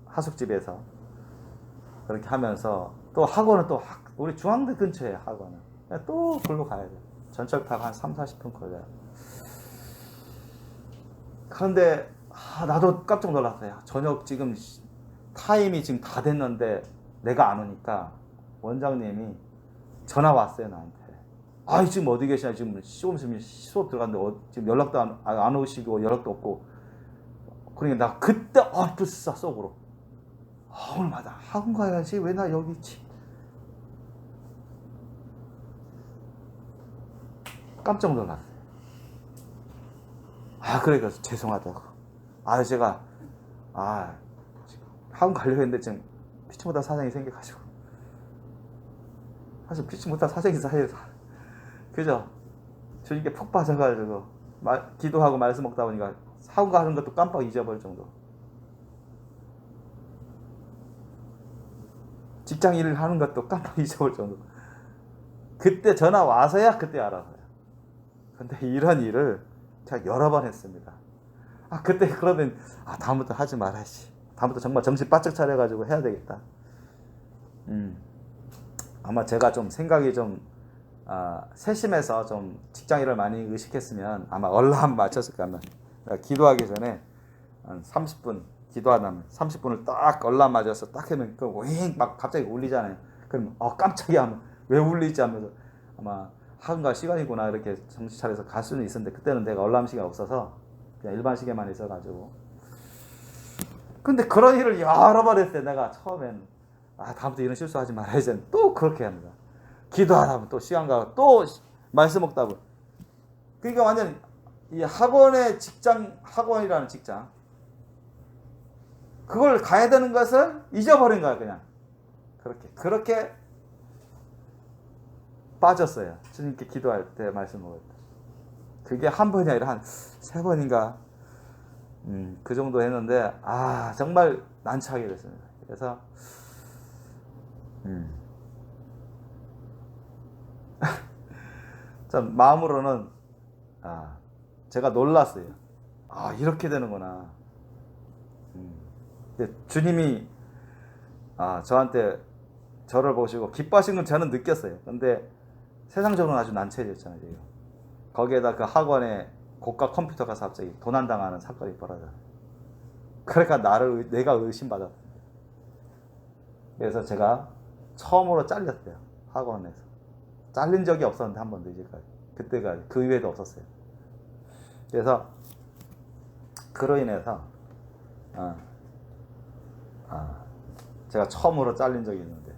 하숙집에서 그렇게 하면서, 또 학원은 또 우리 중앙대 근처에 학원은 또 글로 가야 돼. 전철 타고 한 3, 40분 걸려요. 그런데 나도 깜짝 놀랐어요. 저녁 지금 타임이 지금 다 됐는데 내가 안 오니까 원장님이 전화 왔어요, 나한테. 지금 어디 계시냐? 지금 조금 있으면 수업 들어갔는데 지금 연락도 안 오시고 연락도 없고. 그러니까 나 그때 불사 속으로 오늘마다 학원 가야지, 왜 나 여기 있지? 깜짝 놀랐어요. 그러니까 죄송하다고. 제가 학원 가려고 했는데 지금 피치 못할 사정이 생겨가지고. 사실 피치 못할 사정이 사실 그죠? 주님께 푹 빠져가지고 기도하고 말씀 먹다 보니까 학원 가는 것도 깜빡 잊어버릴 정도. 직장 일을 하는 것도 깜빡 잊어버릴 정도. 그때 전화 와서야 그때 알았어요. 근데 이런 일을 제가 여러 번 했습니다. 그때 그러면 다음부터 하지 말아야지. 다음부터 정말 정신 바짝 차려가지고 해야 되겠다. 아마 제가 좀 생각이 좀 세심해서 좀 직장 일을 많이 의식했으면 아마 얼람 맞췄을 거면, 기도하기 전에 한 30분 기도하면 30분을 딱 얼람 맞아서 딱 하면 막 갑자기 울리잖아요. 그럼 깜짝이야 하면 왜 울리지 하면서 아마 학원가 시간이구나 이렇게 정신 차려서 갈 수는 있었는데, 그때는 내가 얼람 시간 없어서 그냥 일반 시계만 있어가지고. 근데 그런 일을 여러 번 했어요. 내가 처음엔 다음부터 이런 실수하지 말아야지. 또 그렇게 합니다. 기도하다 보면 또 시간 가고 또 말씀 먹다 보면. 그러니까 완전 이 학원이라는 직장, 그걸 가야 되는 것을 잊어버린 거야, 그냥. 그렇게 빠졌어요. 주님께 기도할 때 말씀 먹을 때. 그게 한 번이 아니라 한 3번인가, 그 정도 했는데, 정말 난처하게 됐습니다. 그래서, 참, 마음으로는, 제가 놀랐어요. 이렇게 되는구나. 근데 주님이, 저를 보시고 기뻐하신 건 저는 느꼈어요. 근데 세상적으로는 아주 난처해졌잖아요. 거기에다 그 학원에 고가 컴퓨터가 갑자기 도난당하는 사건이 벌어져요. 그러니까 내가 의심받았어요. 그래서 제가 처음으로 잘렸대요. 학원에서. 잘린 적이 없었는데 한 번도 이제까지. 그때까지. 그 이후에도 없었어요. 그래서 그로 인해서 제가 처음으로 잘린 적이 있는데,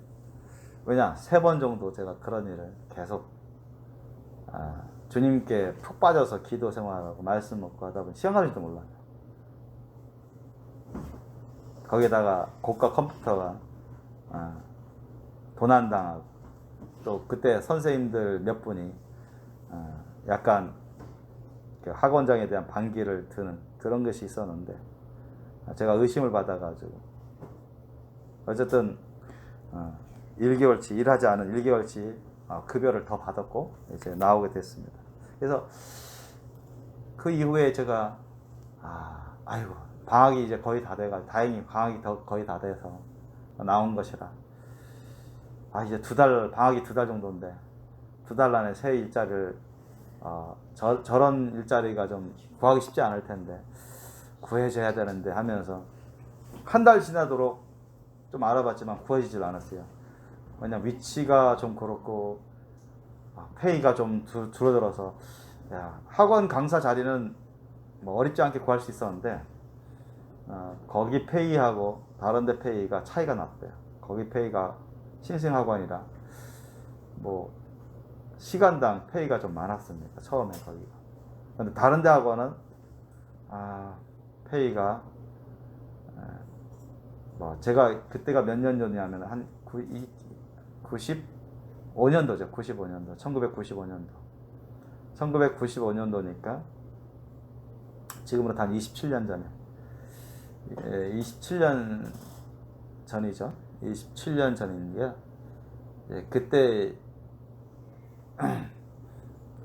왜냐 3번 정도 제가 그런 일을 계속 주님께 푹 빠져서 기도 생활하고 말씀 먹고 하다 보니 시간 가는 줄도 몰라요. 거기다가 고가 컴퓨터가 도난당하고, 또 그때 선생님들 몇 분이 약간 학원장에 대한 반기를 드는 그런 것이 있었는데, 제가 의심을 받아가지고 어쨌든 1개월치 일하지 않은 1개월치 급여를 더 받았고 이제 나오게 됐습니다. 그래서 그 이후에 제가 아이고 방학이 이제 거의 다 돼가, 다행히 방학이 거의 다 돼서 나온 것이라, 이제 방학이 2달 정도인데 2달 안에 새 일자리를 저런 일자리가 좀 구하기 쉽지 않을 텐데 구해줘야 되는데 하면서 한 달 지나도록 좀 알아봤지만 구해지질 않았어요. 왜냐면 위치가 좀 그렇고 페이가 좀 줄어들어서, 학원 강사 자리는 뭐 어렵지 않게 구할 수 있었는데 거기 페이하고 다른 데 페이가 차이가 났대요. 거기 페이가 신생학원이라 뭐 시간당 페이가 좀 많았습니다. 처음에 거기가. 근데 다른 데 학원은 페이가 제가 그때가 몇 년 전이냐면 한 95년도죠. 95년도. 1995년도. 1995년도니까 지금으로부터 한 27년 전에. 27년 전이죠. 27년 전인 게, 그때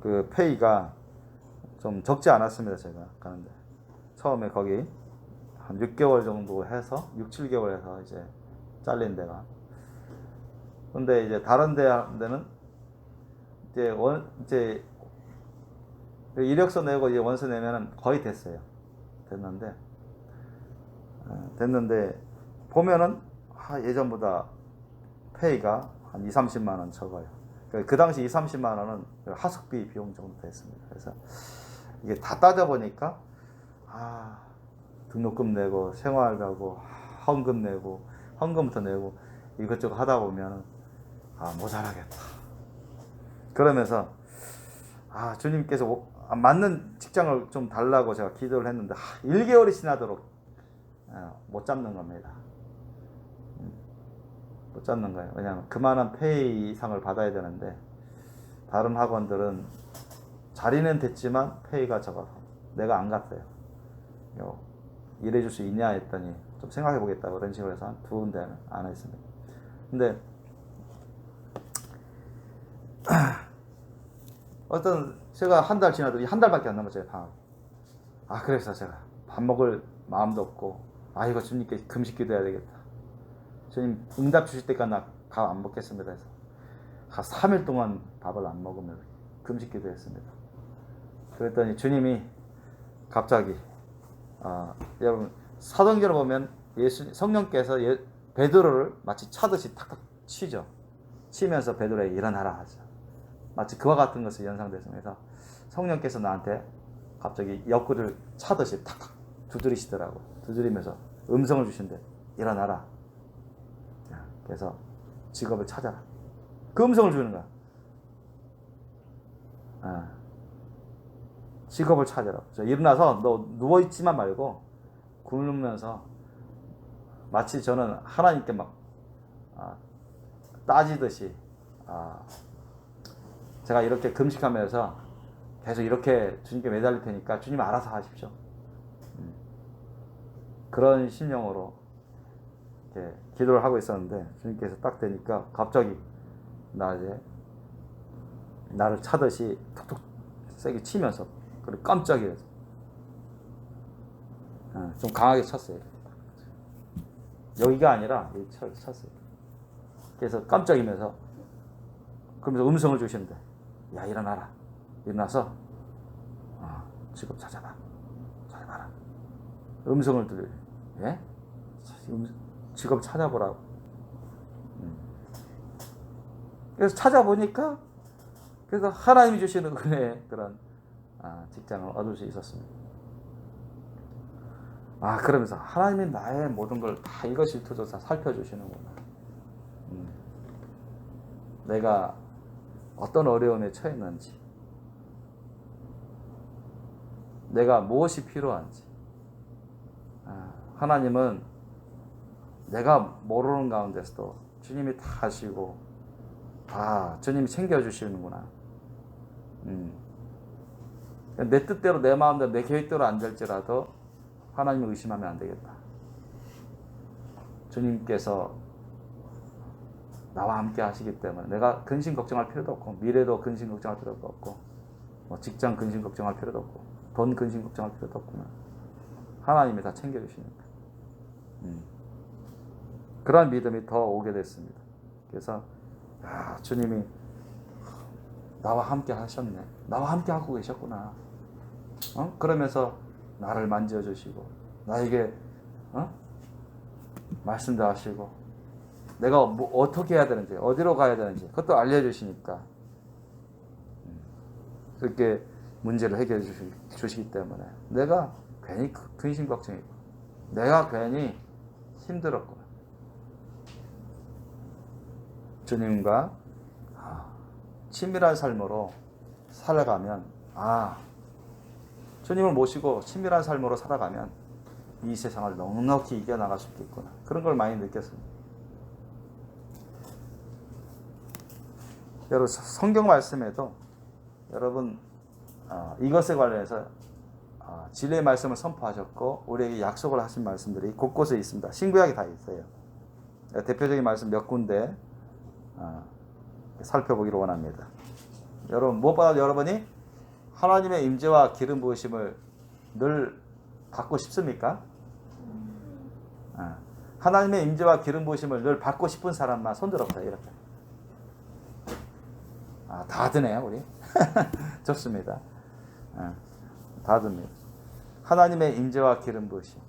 그 페이가 좀 적지 않았습니다. 제가 가는데 처음에 거기 한 6개월 정도 해서 6, 7개월 해서 이제 잘린 데가. 근데 이제 다른 데는 이제 이력서 내고 이제 원서 내면은 거의 됐는데 보면은 예전보다 페이가 한 2, 30만 원 적어요. 그 당시 2, 30만 원은 하숙비 비용 정도 됐습니다. 그래서 이게 다 따져보니까 등록금 내고 생활비하고 헌금 내고 헌금부터 내고 이것저것 하다 보면 모자라겠다. 그러면서 주님께서 맞는 직장을 좀 달라고 제가 기도를 했는데 1개월이 지나도록 못 잡는 겁니다. 못 잡는 거예요. 왜냐하면 그만한 페이 이상을 받아야 되는데 다른 학원들은 자리는 됐지만 페이가 적어서 내가 안 갔어요. 일해줄 수 있냐 했더니 좀 생각해 보겠다고 그런 식으로 해서 한 2군데는 안 했습니다. 근데 제가 한 달 지나도 한 달밖에 안 남았어요, 방학. 그래서 제가 밥 먹을 마음도 없고 이거 주님께 금식 기도해야 되겠다. 주님 응답 주실 때까지 나 밥 안 먹겠습니다 해서 3일 동안 밥을 안 먹으며 금식 기도했습니다. 그랬더니 주님이 갑자기 여러분 사도행전을 보면 성령께서 베드로를 마치 차듯이 탁탁 치죠. 치면서 베드로에게 일어나라 하죠. 마치 그와 같은 것을 연상됐습니다. 그래서 성령께서 나한테 갑자기 옆구리를 차듯이 탁탁 두드리시더라고. 두드리면서 음성을 주신대. 일어나라. 그래서 직업을 찾아라. 그 음성을 주는 거야. 직업을 찾아라. 일어나서 너 누워있지만 말고 굶으면서 마치 저는 하나님께 막 따지듯이 제가 이렇게 금식하면서 계속 이렇게 주님께 매달릴 테니까 주님 알아서 하십시오. 그런 심령으로 이렇게 기도를 하고 있었는데 주님께서 딱 되니까 갑자기 나를 차듯이 툭툭 세게 치면서 그리고 깜짝이야. 좀 강하게 쳤어요. 여기가 아니라 여기 쳤어요. 그래서 깜짝이면서 그러면서 음성을 주시는데 야 일어나라. 일어나서 직업 찾아봐. 찾아봐라. 음성을 들려요. 예? 직업 찾아보라고. 그래서 찾아보니까 그래서 하나님이 주시는 은혜의 그런 직장을 얻을 수 있었습니다. 그러면서 하나님이 나의 모든 걸 다 일거수일투족을 살펴주시는구나. 내가 어떤 어려움에 처했는지, 내가 무엇이 필요한지. 하나님은 내가 모르는 가운데서도 주님이 다 아시고 다 주님이 챙겨주시는구나. 내 뜻대로 내 마음대로 내 계획대로 안 될지라도 하나님을 의심하면 안 되겠다. 주님께서 나와 함께 하시기 때문에 내가 근심 걱정할 필요도 없고 미래도 근심 걱정할 필요도 없고 직장 근심 걱정할 필요도 없고 돈 근심 걱정할 필요도 없구나. 하나님이 다 챙겨주시니까. 그러한 믿음이 더 오게 됐습니다. 그래서 주님이 나와 함께 하셨네. 나와 함께 하고 계셨구나. 그러면서 나를 만져주시고 나에게 말씀도 하시고 내가 어떻게 해야 되는지 어디로 가야 되는지 그것도 알려주시니까 그렇게 문제를 해결해 주시기 때문에 내가 괜히 근심 걱정이고 내가 괜히 힘들었구나. 주님과 친밀한 삶으로 살아가면 주님을 모시고 친밀한 삶으로 살아가면 이 세상을 넉넉히 이겨나갈 수 있겠구나. 그런 걸 많이 느꼈습니다. 여러분 성경 말씀에도 여러분 이것에 관련해서 진리의 말씀을 선포하셨고 우리에게 약속을 하신 말씀들이 곳곳에 있습니다. 신구약에 다 있어요. 대표적인 말씀 몇 군데 살펴보기를 원합니다. 여러분 무엇보다 여러분이 하나님의 임재와 기름 부으심을 늘 받고 싶습니까? 하나님의 임재와 기름 부으심을 늘 받고 싶은 사람만 손들어보세요. 이렇게. 다 드네요, 우리. 좋습니다. 다 듭니다. 하나님의 임재와 기름 부으심.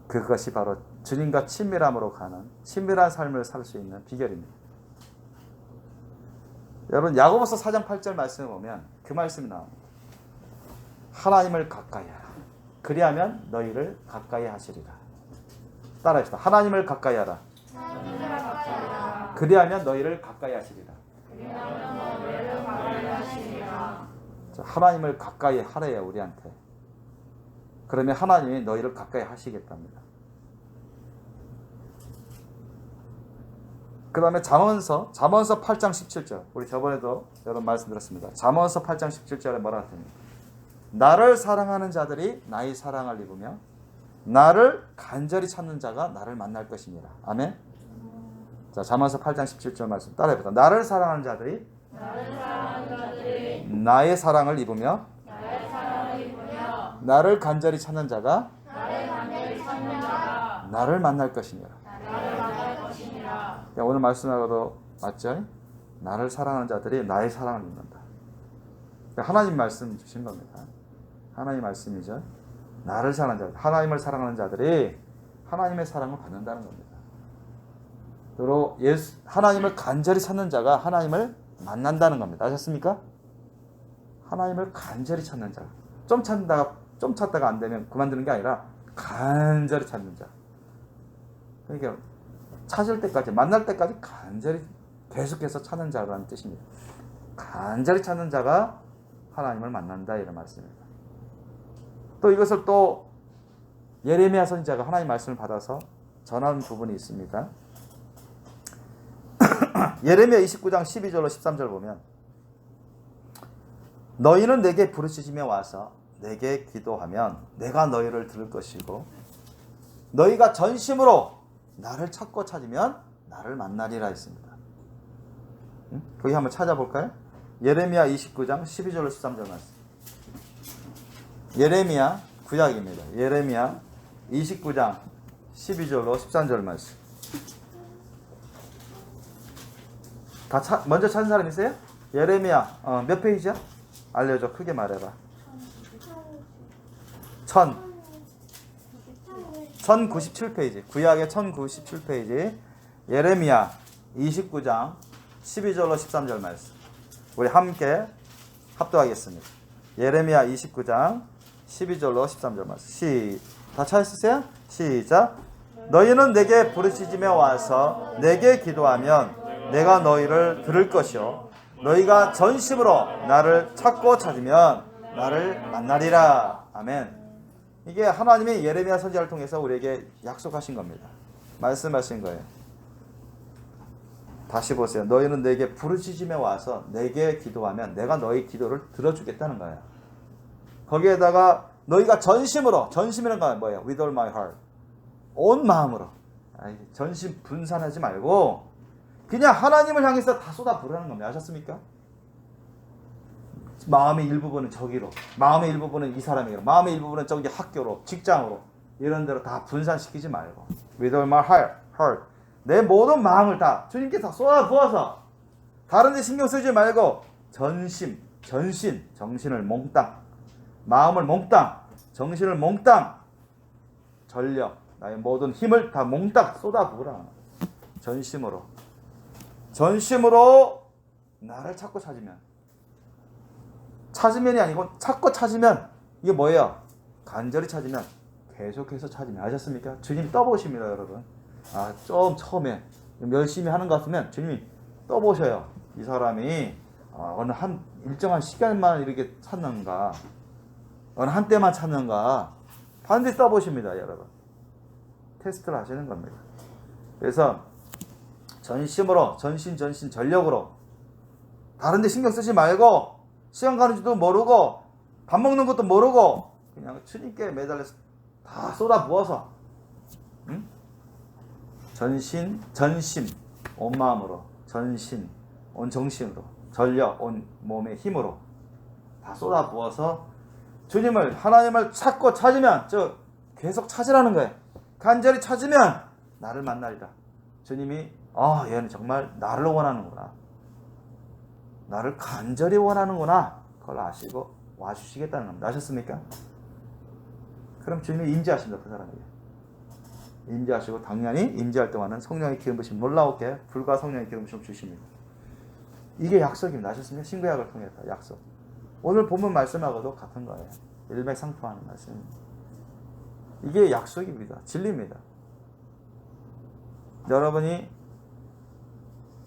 그것이 바로 주님과 친밀함으로 가는 친밀한 삶을 살 수 있는 비결입니다. 여러분 야고보서 4장 8절 말씀을 보면 그 말씀이 나옵니다. 하나님을 가까이 하라. 그리하면 너희를 가까이 하시리라. 따라합시다. 하나님을 가까이 하라. 그리하면 너희를 가까이 하시리라. 하나님을 가까이 하래요, 우리한테. 그러면 하나님이 너희를 가까이 하시겠답니다. 그 다음에 잠언서 8장 17절. 우리 저번에도 여러 번 말씀드렸습니다. 잠언서 8장 17절에 뭐라 합니까? 나를 사랑하는 자들이 나의 사랑을 입으며 나를 간절히 찾는 자가 나를 만날 것이니라. 아멘. 자, 잠언서 8장 17절 말씀 따라해보자. 나를 사랑하는 자들이 나의 사랑을 입으며 나를 간절히 찾는 자가 나를 만날 것이니라. 오늘 말씀하고도 맞죠? 나를 사랑하는 자들이 나의 사랑을 입는다. 하나님 말씀 주신 겁니다. 하나님 말씀이죠. 나를 사랑하는 자들, 하나님을 사랑하는 자들이 하나님의 사랑을 받는다는 겁니다. 그리고 하나님을 간절히 찾는 자가 하나님을 만난다는 겁니다. 아셨습니까? 하나님을 간절히 찾는 자. 좀 찾다가 안 되면 그만두는 게 아니라 간절히 찾는 자. 그러니까 찾을 때까지, 만날 때까지 간절히 계속해서 찾는 자라는 뜻입니다. 간절히 찾는 자가 하나님을 만난다 이런 말씀입니다. 또 이것을 또 예레미야 선지자가 하나님 말씀을 받아서 전한 부분이 있습니다. 예레미야 29장 12절로 13절 보면 너희는 내게 부르짖으며 와서 내게 기도하면 내가 너희를 들을 것이고 너희가 전심으로 나를 찾고 찾으면 나를 만나리라 했습니다. 거기 한번 찾아볼까요? 예레미야 29장 12절로 13절 말씀. 예레미야 구약입니다. 예레미야 29장 12절로 13절 말씀. 먼저 찾은 사람 있어요? 예레미야 몇 페이지야? 알려줘. 크게 말해봐. 1097페이지. 구약의 1097페이지. 예레미야 29장 12절로 13절 말씀. 우리 함께 합독하겠습니다. 예레미야 29장 12절로 13절 말씀. 다 찾으세요? 시작. 너희는 내게 부르짖으며 와서 내게 기도하면 내가 너희를 들을 것이요 너희가 전심으로 나를 찾고 찾으면 나를 만나리라. 아멘. 이게 하나님이 예레미야 선지자를 통해서 우리에게 약속하신 겁니다. 말씀하신 거예요. 다시 보세요. 너희는 내게 부르짖으며 와서 내게 기도하면 내가 너희 기도를 들어주겠다는 거예요. 거기에다가 너희가 전심이라는 건 뭐예요? With all my heart. 온 마음으로. 전심 분산하지 말고 그냥 하나님을 향해서 다 쏟아 부으라는 겁니다. 아셨습니까? 마음의 일부분은 저기로, 마음의 일부분은 이 사람에게로, 마음의 일부분은 저기 학교로, 직장으로 이런 데로 다 분산시키지 말고 With all my heart. 내 모든 마음을 다 주님께 다 쏟아 부어서 다른 데 신경 쓰지 말고 정신을 몽땅, 마음을 몽땅, 정신을 몽땅, 전력, 나의 모든 힘을 다 몽땅 쏟아 부으라. 전심으로 나를 찾고 찾으면이 아니고 찾고 찾으면 이게 뭐예요? 간절히 찾으면 계속해서 찾으면. 아셨습니까? 주님 떠보십니다, 여러분. 좀 처음에 열심히 하는 것 같으면 주님이 떠보셔요. 이 사람이 어느 한 일정한 시간만 이렇게 찾는가, 어느 한때만 찾는가, 반드시 떠보십니다, 여러분. 테스트를 하시는 겁니다. 그래서 전심으로, 전력으로 다른 데 신경 쓰지 말고 시간 가는 줄도 모르고 밥 먹는 것도 모르고 그냥 주님께 매달려서 다 쏟아 부어서 전심, 온 마음으로, 온 정신으로, 전력, 온 몸의 힘으로 다 쏟아 부어서 하나님을 찾고 찾으면, 계속 찾으라는 거예요. 간절히 찾으면 나를 만나리라. 주님이 얘는 정말 나를 원하는구나, 나를 간절히 원하는구나, 그걸 아시고 와주시겠다는 겁니다. 아셨습니까? 그럼 주님이 임재하신다, 그 사람에게. 임재하시고 당연히 임재할 동안은 성령의 기름 부심 놀라웠게 불과 성령의 기름 부심 주십니다. 이게 약속입니다. 아셨습니까? 신구약을 통해서 약속. 오늘 본문 말씀하고도 같은 거예요. 일맥상통하는 말씀입니다. 이게 약속입니다. 진리입니다. 여러분이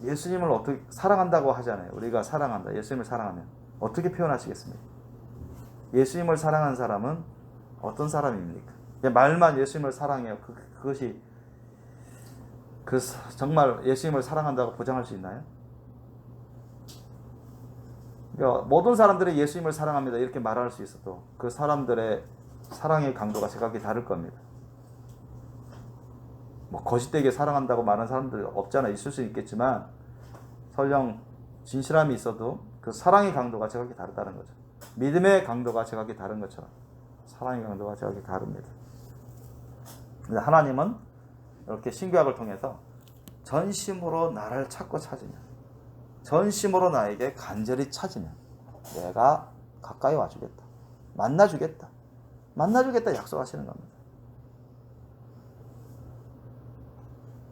예수님을 어떻게 사랑한다고 하잖아요. 우리가 사랑한다. 예수님을 사랑하면 어떻게 표현하시겠습니까? 예수님을 사랑하는 사람은 어떤 사람입니까? 그냥 말만 예수님을 사랑해요. 그것이 정말 예수님을 사랑한다고 보장할 수 있나요? 그러니까 모든 사람들이 예수님을 사랑합니다 이렇게 말할 수 있어도 그 사람들의 사랑의 강도가 제각기 다를 겁니다. 거짓되게 사랑한다고 말하는 사람들 없잖아. 있을 수 있겠지만 설령 진실함이 있어도 그 사랑의 강도가 제각기 다르다는 거죠. 믿음의 강도가 제각기 다른 것처럼 사랑의 강도가 제각기 다릅니다. 근데 하나님은 이렇게 신구약을 통해서 전심으로 나를 찾고 찾으면, 전심으로 나에게 간절히 찾으면 내가 가까이 와주겠다, 만나주겠다 약속하시는 겁니다.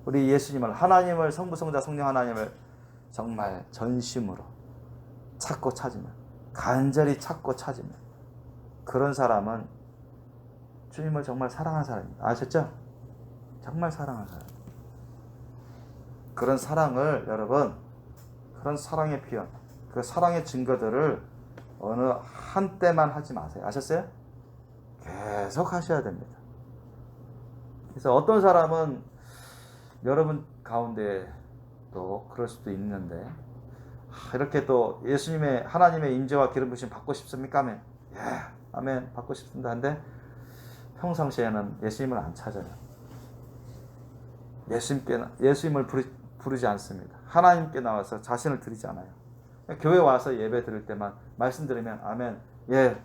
우리 예수님을, 하나님을, 성부, 성자, 성령 하나님을 정말 전심으로 찾고 찾으면, 간절히 찾고 찾으면 그런 사람은 주님을 정말 사랑하는 사람입니다. 아셨죠? 정말 사랑하는 사람. 그런 사랑을 여러분, 그런 사랑의 표현, 그 사랑의 증거들을 어느 한때만 하지 마세요. 아셨어요? 계속 하셔야 됩니다. 그래서 어떤 사람은 여러분 가운데 또 그럴 수도 있는데, 이렇게 또 예수님의 하나님의 임재와 기름 부으심 받고 싶습니까? 아멘. 예, 아멘. 받고 싶습니다. 근데 평상시에는 예수님을 안 찾아요. 예수님을 부르지 않습니다. 하나님께 나와서 자신을 드리지 않아요. 교회 와서 예배 드릴 때만 말씀드리면 아멘. 예,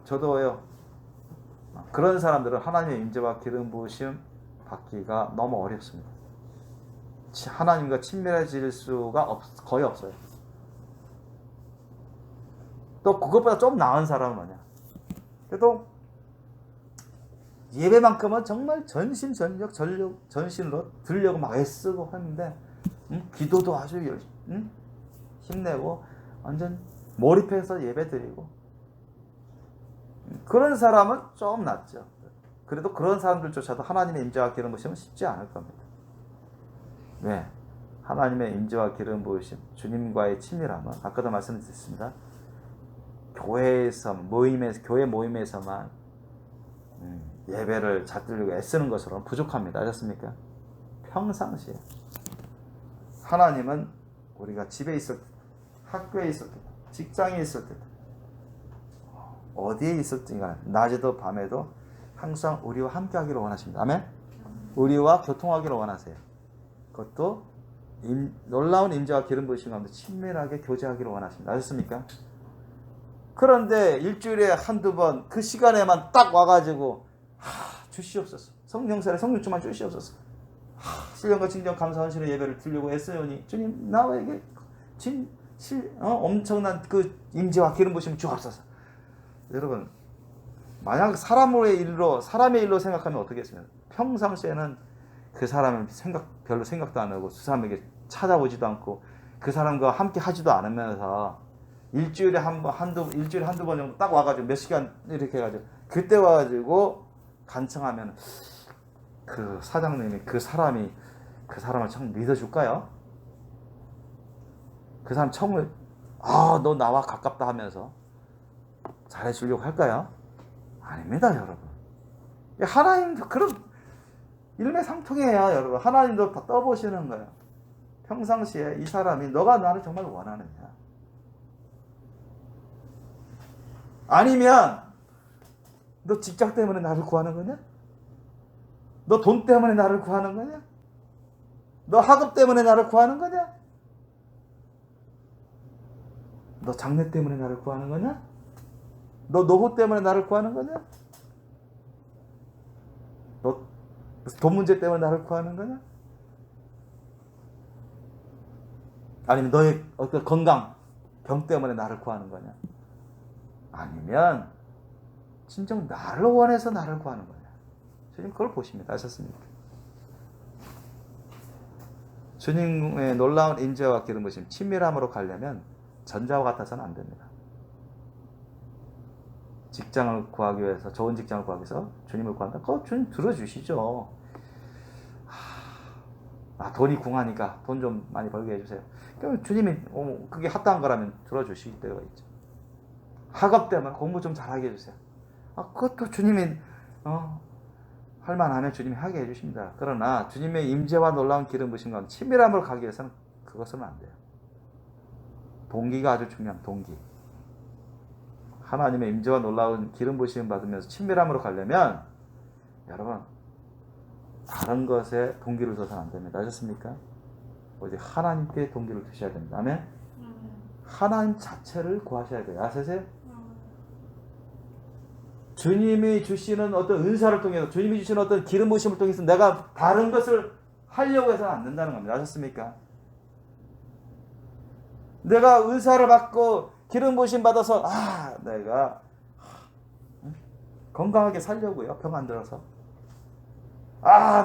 저도요. 그런 사람들은 하나님의 임재와 기름 부으심 받기가 너무 어렵습니다. 하나님과 친밀해질 수가 거의 없어요. 또 그것보다 좀 나은 사람은 뭐냐? 그래도 예배만큼은 정말 전심전력 전신으로 들려고 막 애쓰고 하는데 기도도 아주 힘내고 완전 몰입해서 예배 드리고 그런 사람은 좀 낫죠. 그래도 그런 사람들조차도 하나님의 임재와 기름 부으심은 쉽지 않을 겁니다. 왜? 하나님의 임재와 기름 부으심, 주님과의 친밀함은 아까도 말씀드렸습니다. 교회 모임에서만 예배를 잡들려고 애쓰는 것으로는 부족합니다. 아셨습니까? 평상시에 하나님은 우리가 집에 있을 때, 학교에 있을 때, 직장에 있을 때, 어디에 있을 때가 낮에도 밤에도 항상 우리와 함께 하기를 원하십니다. 아멘? 우리와 교통하기를 원하세요. 그것도 놀라운 임재와 기름 부으심 가운데 친밀하게 교제하기를 원하십니다. 아셨습니까? 그런데 일주일에 한두 번 그 시간에만 딱 와가지고 주시옵소서. 성령처만 주시옵소서. 신령과 진정 감사 헌신의 예배를 드리려고 애써요니 주님 나에게 엄청난 그 임재와 기름 부으심을 주옵소서. 여러분 만약 사람의 일로 생각하면 어떻겠습니까? 평상시에는 그 사람을 별로 생각도 안 하고 그 사람에게 찾아오지도 않고 그 사람과 함께 하지도 않으면서 일주일에 한두 번 정도 딱 와가지고 몇 시간 이렇게 해가지고 그때 와가지고 간청하면 그 사장님이 그 사람을 참 믿어줄까요? 그 사람 청을 너 나와 가깝다 하면서 잘해주려고 할까요? 아닙니다, 여러분. 하나님도 그런 일맥상통해요, 여러분. 하나님도 다 떠보시는 거예요. 평상시에 이 사람이 너가 나를 정말 원하느냐? 아니면 너 직장 때문에 나를 구하는 거냐? 너 돈 때문에 나를 구하는 거냐? 너 학업 때문에 나를 구하는 거냐? 너 장래 때문에 나를 구하는 거냐? 너 노후 때문에 나를 구하는 거냐? 너 돈 문제 때문에 나를 구하는 거냐? 아니면 너의 어떤 건강, 병 때문에 나를 구하는 거냐? 아니면 진정 나를 원해서 나를 구하는 거냐? 주님 그걸 보십니다. 아셨습니까? 주님의 놀라운 임재와 기름 부으심, 친밀함으로 가려면 전자와 같아서는 안 됩니다. 직장을 구하기 위해서, 좋은 직장을 구하기 위해서 주님을 구한다? 그거 주님 들어주시죠. 돈이 궁하니까 돈 좀 많이 벌게 해주세요. 그럼 주님이 그게 합당한 거라면 들어주실 때가 있죠. 학업 때문에 공부 좀 잘하게 해주세요. 그것도 주님이 할만하면 주님이 하게 해주십니다. 그러나 주님의 임재와 놀라운 기름 부으심과 친밀함으로 가기 위해서는 그것은 안 돼요. 동기가 아주 중요한 동기. 하나님의 임재와 놀라운 기름 부으심 받으면서 친밀함으로 가려면 여러분 다른 것에 동기를 둬서는 안 됩니다. 아셨습니까? 오직 하나님께 동기를 두셔야 됩니다. 아멘? 하나님 자체를 구하셔야 돼요. 아세요? 주님이 주시는 어떤 은사를 통해서, 주님이 주시는 어떤 기름 부으심을 통해서 내가 다른 것을 하려고 해서는 안 된다는 겁니다. 아셨습니까? 내가 은사를 받고 기름 부으심 받아서 내가 건강하게 살려고요. 병 안 들어서.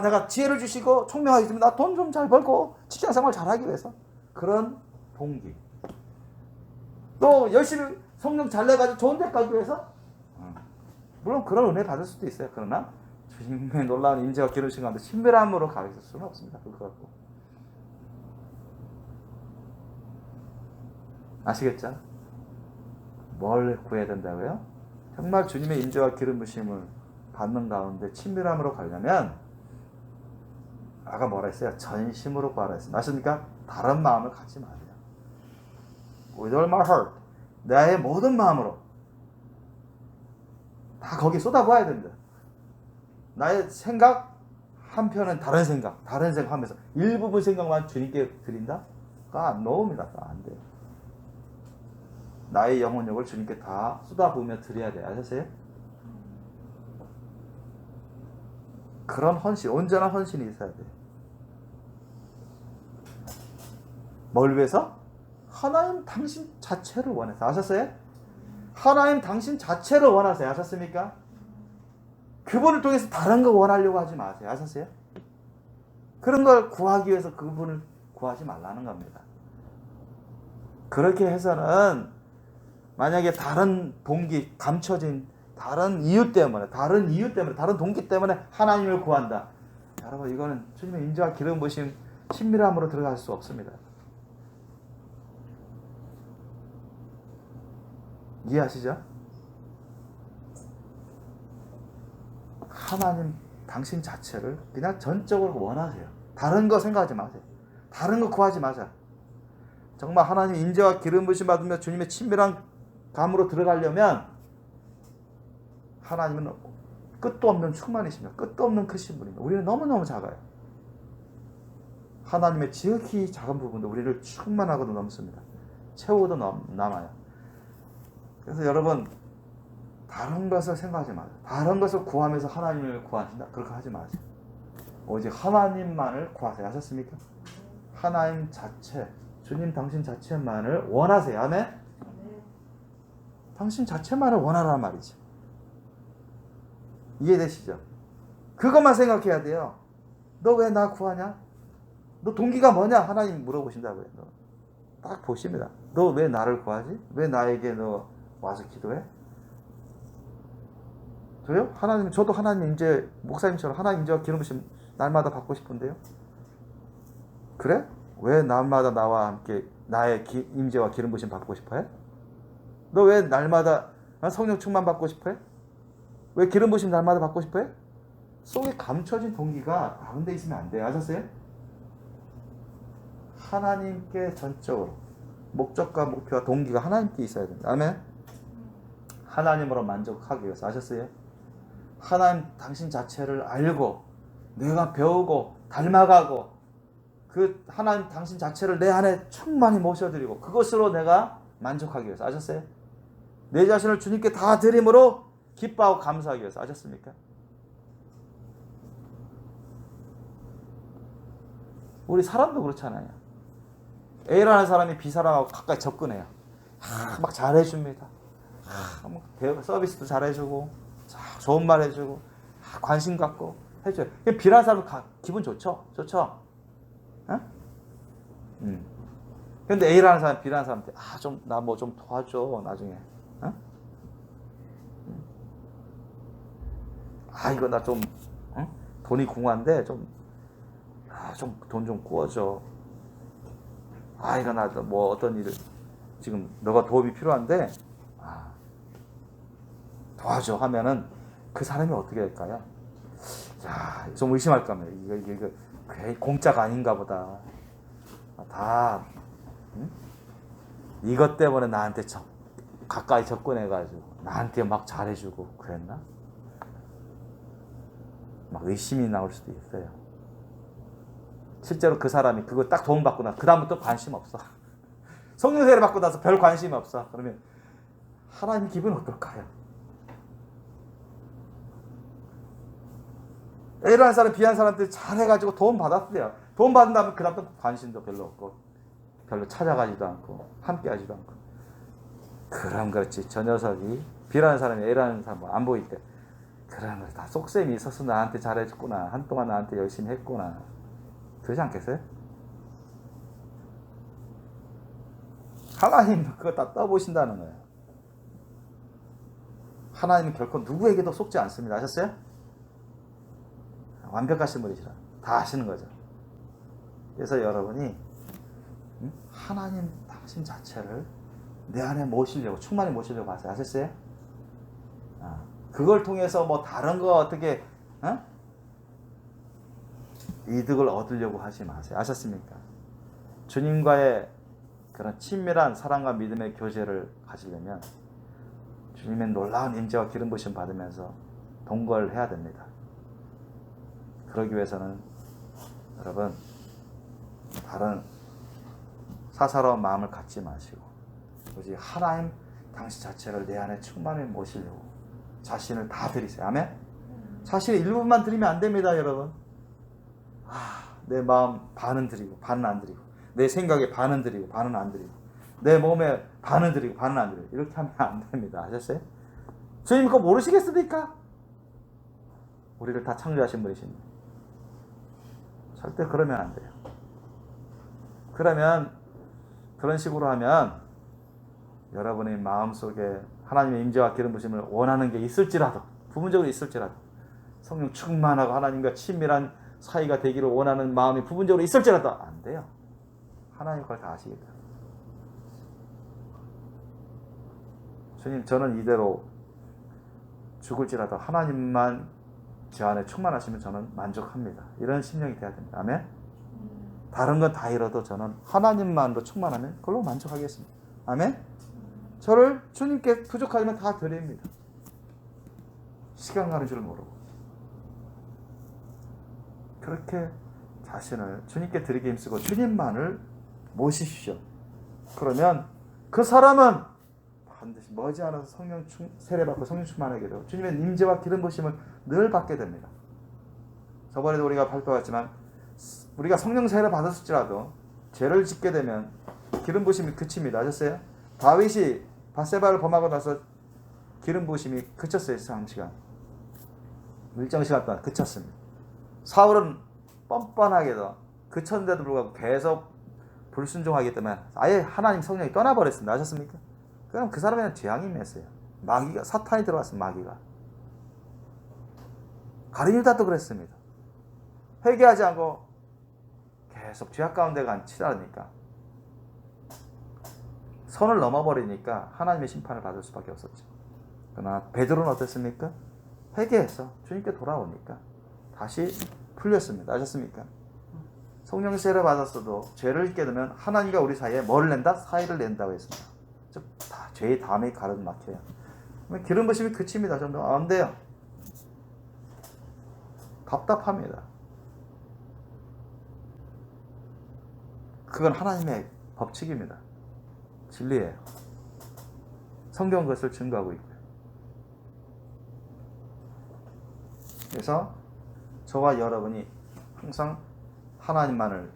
내가 지혜를 주시고 총명하게 해주면 나 돈 좀 잘 벌고 직장 생활 잘하기 위해서. 그런 동기. 또 열심히 성령 잘 내가지고 좋은 데 가기 위해서. 물론 그런 은혜 받을 수도 있어요. 그러나 주님의 놀라운 임재와 기름 부으심 가운데 친밀함으로 가기 수는 없습니다. 그거 갖고. 아시겠죠? 뭘 구해야 된다고요? 정말 주님의 인자와 기름 부심을 받는 가운데 친밀함으로 가려면 아까 뭐라 했어요? 전심으로 구하라 했어요. 아십니까? 다른 마음을 갖지 마세요. With all my heart. 나의 모든 마음으로. 다 거기 쏟아부어야 됩니다. 나의 생각, 한편은 다른 생각 하면서 일부분 생각만 주님께 드린다? 안 나옵니다. 안 돼요. 나의 영혼력을 주님께 다 쏟아부으며 드려야 돼요. 아셨어요? 그런 헌신, 온전한 헌신이 있어야 돼요. 뭘 위해서? 하나님 당신 자체를 원해서. 아셨어요? 하나님 당신 자체를 원하세요. 아셨습니까? 그분을 통해서 다른 거 원하려고 하지 마세요. 아셨어요? 그런 걸 구하기 위해서 그분을 구하지 말라는 겁니다. 그렇게 해서는 만약에 다른 동기, 감춰진 다른 이유 때문에, 다른 동기 때문에 하나님을 구한다. 여러분, 이거는 주님의 인자와 기름 부심 친밀함으로 들어갈 수 없습니다. 이해하시죠? 하나님 당신 자체를 그냥 전적으로 원하세요. 다른 거 생각하지 마세요. 다른 거 구하지 마세요. 정말 하나님 인자와 기름 부심 받으며 주님의 친밀한 감으로 들어가려면 하나님은 끝도 없는 충만이시며 끝도 없는 크신 분입니다. 우리는 너무너무 작아요. 하나님의 지극히 작은 부분도 우리를 충만하고도 넘습니다. 채우고도 남아요. 그래서 여러분, 다른 것을 생각하지 마세요. 다른 것을 구하면서 하나님을 구하신다? 그렇게 하지 마세요. 오직 하나님만을 구하세요. 아셨습니까? 하나님 자체, 주님 당신 자체만을 원하세요. 아멘? 당신 자체만을 원하라는 말이죠. 이해되시죠? 그것만 생각해야 돼요. 너 왜 나 구하냐? 너 동기가 뭐냐? 하나님 물어보신다고요. 딱 보십니다. 너 왜 나를 구하지? 왜 나에게 너 와서 기도해? 저요? 하나님, 저도 하나님 이제 목사님처럼 하나님 인자와 기름 부심 날마다 받고 싶은데요. 그래? 왜 날마다 나와 함께 나의 임재와 기름 부심 받고 싶어해? 너 왜 날마다 성령 충만 받고 싶어해? 왜 기름 부심 날마다 받고 싶어해? 속에 감춰진 동기가 다른 데 있으면 안 돼요. 아셨어요? 하나님께 전적으로 목적과 목표와 동기가 하나님께 있어야 됩니다. 아멘? 하나님으로 만족하기 위해서. 아셨어요? 하나님 당신 자체를 알고 내가 배우고 닮아가고 그 하나님 당신 자체를 내 안에 충만히 모셔드리고 그것으로 내가 만족하기 위해서. 아셨어요? 내 자신을 주님께 다 드림으로 기뻐하고 감사하기 위해서. 아셨습니까? 우리 사람도 그렇잖아요. A라는 사람이 B 사람하고 가까이 접근해요. 막 잘해줍니다. 서비스도 잘해주고 좋은 말 해주고 관심 갖고 해줘요. B라는 사람은 기분 좋죠? 좋죠? 근데 A라는 사람, B라는 사람한테 나 뭐 좀 도와줘 나중에. 이거 나 좀 돈이 궁한데 좀 돈 좀 구워줘. 이거 나 뭐 어떤 일을 지금 너가 도움이 필요한데 도와줘 하면은 그 사람이 어떻게 될까요? 좀 의심할 겁니다. 이거 공짜가 아닌가 보다. 이것 때문에 나한테 가까이 접근해가지고 나한테 막 잘해주고 그랬나? 막 의심이 나올 수도 있어요. 실제로 그 사람이 그거 딱 도움 받고 나서 그 다음부터 관심 없어. 성령 세례 받고 나서 별 관심이 없어. 그러면 하나님 기분 어떨까요? A라는 사람, B라는 사람한테 잘해가지고 도움 받았대요. 도움 받은 다음에 그 다음부터 관심도 별로 없고 별로 찾아가지도 않고 함께 하지도 않고. 그럼 그렇지. 저 녀석이 B라는 사람이 A라는 사람 안 보일 때 그런 걸 다 속셈이 있어서 나한테 잘해줬구나. 한동안 나한테 열심히 했구나. 그러지 않겠어요? 하나님 그거 다 떠보신다는 거예요. 하나님은 결코 누구에게도 속지 않습니다. 아셨어요? 완벽하신 분이시라. 다 아시는 거죠. 그래서 여러분이 하나님 당신 자체를 내 안에 모시려고 충만히 모시려고 하세요. 아셨어요? 그걸 통해서 뭐 다른 거 어떻게 이득을 얻으려고 하지 마세요. 아셨습니까? 주님과의 그런 친밀한 사랑과 믿음의 교제를 가지려면 주님의 놀라운 임재와 기름 부심 받으면서 동거를 해야 됩니다. 그러기 위해서는 여러분 다른 사사로운 마음을 갖지 마시고 오직 하나님 당신 자체를 내 안에 충만히 모시려고 자신을 다 드리세요. 아멘? 자신의 일부분만 드리면 안 됩니다, 여러분. 내 마음 반은 드리고 반은 안 드리고 내 생각에 반은 드리고 반은 안 드리고 내 몸에 반은 드리고 반은 안 드리고 이렇게 하면 안 됩니다. 아셨어요? 주님 그거 모르시겠습니까? 우리를 다 창조하신 분이십니다. 절대 그러면 안 돼요. 그러면 그런 식으로 하면 여러분의 마음속에 하나님의 임재와 기름 부심을 원하는 게 있을지라도 부분적으로 있을지라도 성령 충만하고 하나님과 친밀한 사이가 되기를 원하는 마음이 부분적으로 있을지라도 안 돼요. 하나님 그걸 다 아시겠다. 주님 저는 이대로 죽을지라도 하나님만 제 안에 충만하시면 저는 만족합니다. 이런 심령이 돼야 됩니다. 아멘? 다른 건 다 잃어도 저는 하나님만으로 충만하면 그걸로 만족하겠습니다. 아멘? 저를 주님께 부족하지만 다 드립니다. 시간 가는 줄 모르고 그렇게 자신을 주님께 드리게 힘쓰고 주님만을 모시십시오. 그러면 그 사람은 반드시 머지않아서 성령 세례받고 성령 충만하게 되고 주님의 임재와 기름 부심을 늘 받게 됩니다. 저번에도 우리가 발표했지만 우리가 성령 세례 받았을지라도 죄를 짓게 되면 기름 부심이 그칩니다. 아셨어요? 다윗이 밧세바를 범하고 나서 기름 부심이 그쳤어요. 3시간 일정 시간 동안 그쳤습니다. 사울은 뻔뻔하게도 그쳤는데도 불구하고 계속 불순종하기 때문에 아예 하나님 성령이 떠나버렸습니다. 아셨습니까? 그럼 그 사람에는 재앙이 임했어요. 마귀가 사탄이 들어왔습니다. 마귀가 가룟유다도 그랬습니다. 회개하지 않고 계속 죄악 가운데 치달으니까 선을 넘어버리니까 하나님의 심판을 받을 수밖에 없었죠. 그러나 베드로는 어땠습니까? 회개해서 주님께 돌아오니까 다시 풀렸습니다. 아셨습니까? 성령 세례 받았어도 죄를 짓게 되면 하나님과 우리 사이에 뭐를 낸다? 사이를 낸다고 했습니다. 즉 다 죄의 담이 가로막혀요. 기름 부심이 그칩니다. 좀 더 안 돼요. 답답합니다. 그건 하나님의 법칙입니다. 진리예요. 성경은 그것을 증거하고 있고요. 그래서 저와 여러분이 항상 하나님만을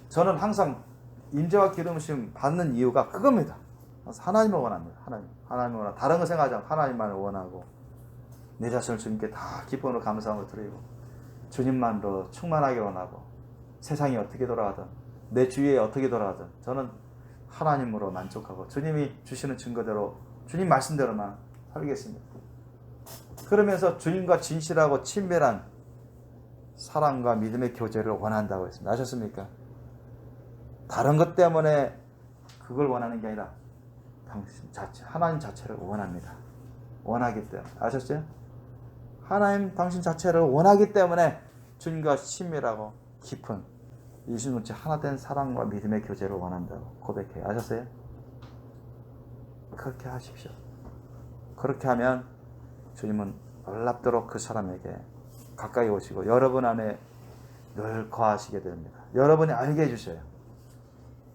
저는 항상 임재와 기름 부심 받는 이유가 그겁니다. 하나님을 원합니다. 하나님을 원하고 다른 거 생각하지 않고 하나님만을 원하고 내 자신을 주님께 다 기쁨으로 감사함을 드리고 주님만으로 충만하게 원하고 세상이 어떻게 돌아가든 내 주위에 어떻게 돌아가든 저는 하나님으로 만족하고 주님이 주시는 증거대로 주님 말씀대로만 살겠습니다. 그러면서 주님과 진실하고 친밀한 사랑과 믿음의 교제를 원한다고 했습니다. 아셨습니까? 다른 것 때문에 그걸 원하는 게 아니라 당신 자체, 하나님 자체를 원합니다. 원하기 때문에. 아셨죠? 하나님 당신 자체를 원하기 때문에 주님과 친밀하고 깊은 일심동체 하나 된 사랑과 믿음의 교제를 원한다고 고백해요. 아셨어요? 그렇게 하십시오. 그렇게 하면 주님은 놀랍도록 그 사람에게 가까이 오시고 여러분 안에 늘 거하시게 됩니다. 여러분이 알게 해주셔요.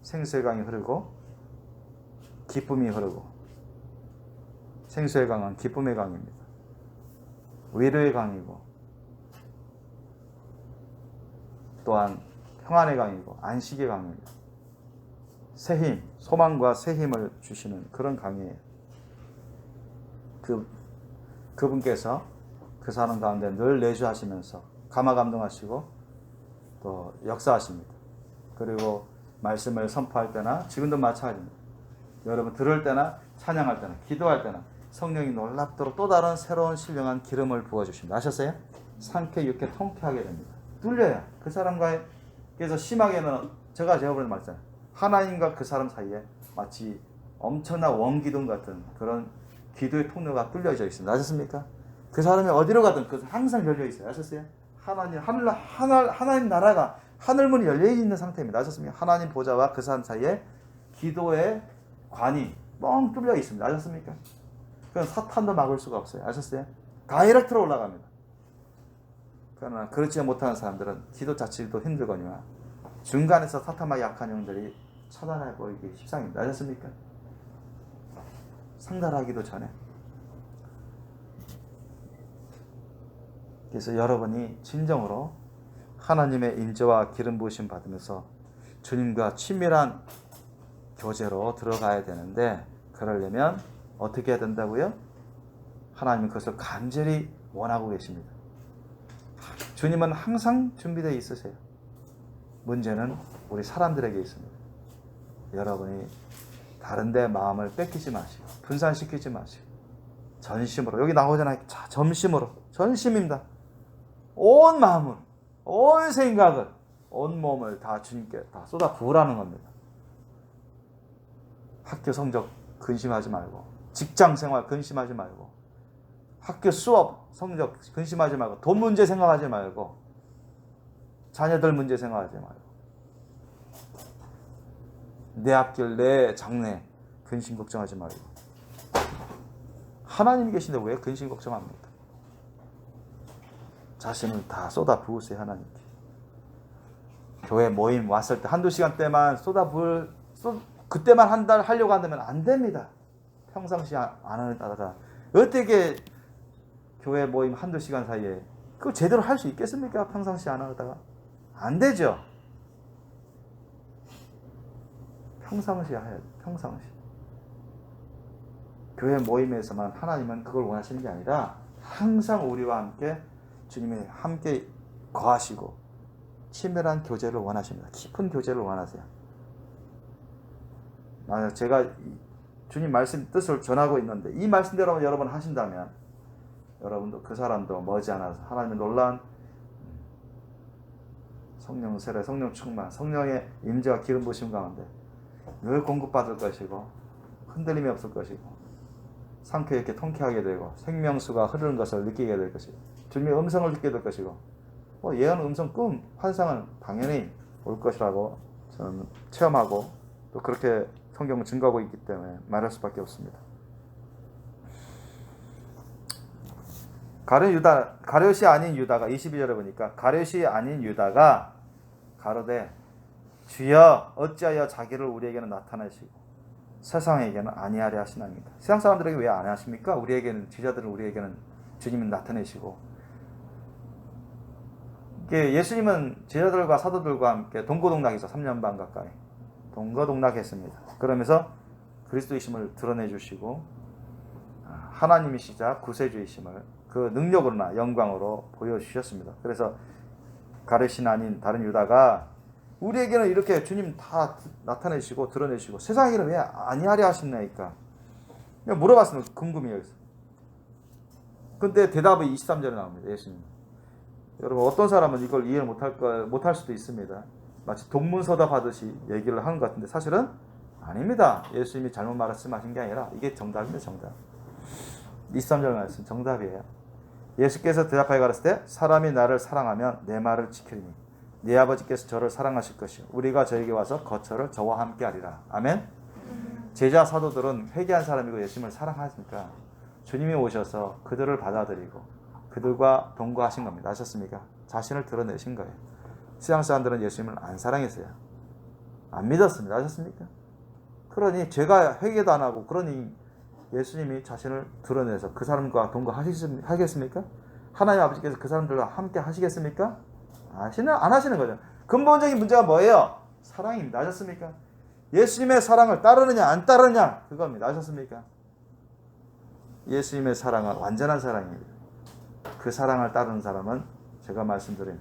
생수의 강이 흐르고 기쁨이 흐르고 생수의 강은 기쁨의 강입니다. 위로의 강이고 또한 평안의 강이고 안식의 강입니다. 새 힘, 소망과 새 힘을 주시는 그런 강이에요. 그분께서 그 사람 가운데 늘 내주하시면서 감화감동하시고 또 역사하십니다. 그리고 말씀을 선포할 때나 지금도 마찬가지입니다. 여러분 들을 때나 찬양할 때나 기도할 때나 성령이 놀랍도록 또 다른 새로운 신령한 기름을 부어주십니다. 아셨어요? 상쾌 육회 통쾌하게 됩니다. 뚫려요. 그 사람과의 그래서 심하게는 제가 번에 말했잖아요. 하나님과 그 사람 사이에 마치 엄청난 원기둥 같은 그런 기도의 통로가 뚫려져 있습니다. 아셨습니까? 그 사람이 어디로 가든 그 항상 열려 있어요. 아셨어요? 하나님 나라가 하늘문이 열려 있는 상태입니다. 아셨습니까? 하나님 보좌와 그 사람 사이에 기도의 관이 뻥 뚫려 있습니다. 아셨습니까? 그건 사탄도 막을 수가 없어요. 아셨어요? 다이렉트로 올라갑니다. 그러나 그렇지 못하는 사람들은 기도 자체도 힘들거니와 중간에서 사탄과 약한 영들이 차단해 보이기 십상입니다. 아셨습니까? 상달하기도 전에. 그래서 여러분이 진정으로 하나님의 인자와 기름 부으심 받으면서 주님과 친밀한 교제로 들어가야 되는데, 그러려면 어떻게 해야 된다고요? 하나님은 그것을 간절히 원하고 계십니다. 주님은 항상 준비되어 있으세요. 문제는 우리 사람들에게 있습니다. 여러분이 다른 데 마음을 뺏기지 마시고 분산시키지 마시고 전심으로, 여기 나오잖아요. 자, 전심입니다. 온 마음을, 온 생각을, 온 몸을 다 주님께 다 쏟아 부으라는 겁니다. 학교 성적 근심하지 말고, 직장 생활 근심하지 말고, 학교 수업 성적 근심하지 말고, 돈 문제 생각하지 말고, 자녀들 문제 생각하지 말고, 내 앞길, 내 장래 근심 걱정하지 말고. 하나님이 계신데 왜 근심 걱정합니까? 자신을 다 쏟아 부으세요. 하나님께. 교회 모임 왔을 때 한두 시간 때만 그때만 한 달 하려고 한다면 안 됩니다. 평상시 안 하는 따라 어떻게 교회 모임 한두 시간 사이에 그걸 제대로 할 수 있겠습니까? 평상시 안 하다가 안 되죠. 평상시 해야 돼. 평상시. 교회 모임에서만 하나님은 그걸 원하시는 게 아니라 항상 우리와 함께 주님이 함께 거하시고 친밀한 교제를 원하십니다. 깊은 교제를 원하세요. 만약 제가 주님 말씀 뜻을 전하고 있는데 이 말씀대로 여러분 하신다면 여러분도 그 사람도 머지않아서 하나님의 놀라운 성령 세례, 성령 충만, 성령의 임재와 기름 부으심 가운데 늘 공급받을 것이고 흔들림이 없을 것이고 상쾌하게 통쾌하게 되고 생명수가 흐르는 것을 느끼게 될 것이고 주님의 음성을 듣게 될 것이고 예언, 음성, 꿈, 환상은 당연히 올 것이라고 저는 체험하고 또 그렇게 성경은 증거하고 있기 때문에 말할 수밖에 없습니다. 가룟이 아닌 유다가 22절에 보니까 가룟이 아닌 유다가 가로되 주여 어찌하여 자기를 우리에게는 나타내시고 세상에게는 아니하려 하시나이까. 세상 사람들에게 왜 안 하십니까? 우리에게는, 제자들은 우리에게는 주님은 나타내시고. 예수님은 제자들과 사도들과 함께 동고동락해서 3년 반 가까이 동거동락했습니다. 그러면서 그리스도이심을 드러내 주시고 하나님이시자 구세주이심을 그 능력으로나 영광으로 보여주셨습니다. 그래서 가룟이 아닌 다른 유다가 우리에게는 이렇게 주님 다 나타내시고 드러내시고 세상에게는 왜 아니하려 하시나이까 물어봤습니다. 궁금해요. 근데 대답이 23절에 나옵니다. 예수님. 여러분 어떤 사람은 이걸 이해를 못할 수도 있습니다. 마치 동문서답 하듯이 얘기를 하는 것 같은데 사실은 아닙니다. 예수님이 잘못 말씀하신 게 아니라 이게 정답입니다. 정답. 23절 말씀 정답이에요. 예수께서 대답하여 가라사대 사람이 나를 사랑하면 내 말을 지키리니 네 아버지께서 저를 사랑하실 것이요 우리가 저에게 와서 거처를 저와 함께 하리라. 아멘. 제자 사도들은 회개한 사람이고 예수님을 사랑하니까 주님이 오셔서 그들을 받아들이고 그들과 동거하신 겁니다. 아셨습니까? 자신을 드러내신 거예요. 세상 사람들은 예수님을 안 사랑했어요. 안 믿었습니다. 아셨습니까? 그러니 죄가 회개도 안 하고 그러니 예수님이 자신을 드러내서 그 사람과 동거하겠습니까? 하나님 아버지께서 그 사람들과 함께 하시겠습니까? 안 하시는 거죠. 근본적인 문제가 뭐예요? 사랑입니다. 아셨습니까? 예수님의 사랑을 따르느냐 안 따르느냐 그겁니다. 아셨습니까? 예수님의 사랑은 완전한 사랑입니다. 그 사랑을 따르는 사람은 제가 말씀드린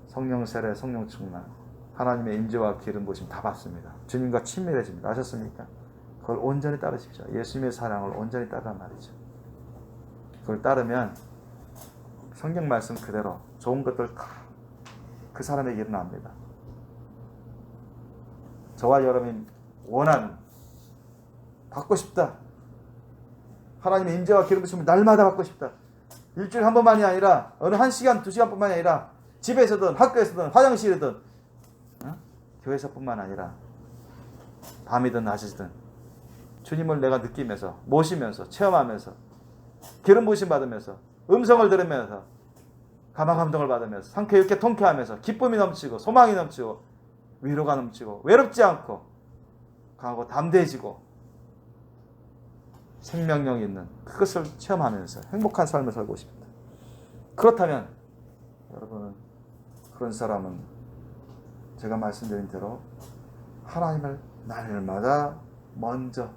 성령 세례, 성령 충만, 하나님의 임재와 기름 부으심 다 받습니다. 주님과 친밀해집니다. 아셨습니까? 그걸 온전히 따르십시오. 예수님의 사랑을 온전히 따르란 말이죠. 그걸 따르면 성경 말씀 그대로 좋은 것들 다 그 사람에게 일어납니다. 저와 여러분이 원하는 받고 싶다. 하나님의 임재와 기름 부심을 날마다 받고 싶다. 일주일에 한 번만이 아니라 어느 한 시간, 두 시간뿐만이 아니라 집에서든 학교에서든 화장실이든 교회에서뿐만 아니라 밤이든 낮이든 주님을 내가 느끼면서 모시면서 체험하면서 기름 부심 받으면서 음성을 들으면서 감화 감동을 받으면서 상쾌하게 통쾌하면서 기쁨이 넘치고 소망이 넘치고 위로가 넘치고 외롭지 않고 강하고 담대해지고 생명력이 있는 그것을 체험하면서 행복한 삶을 살고 싶다. 그렇다면 여러분은 그런 사람은 제가 말씀드린 대로 하나님을 날마다 먼저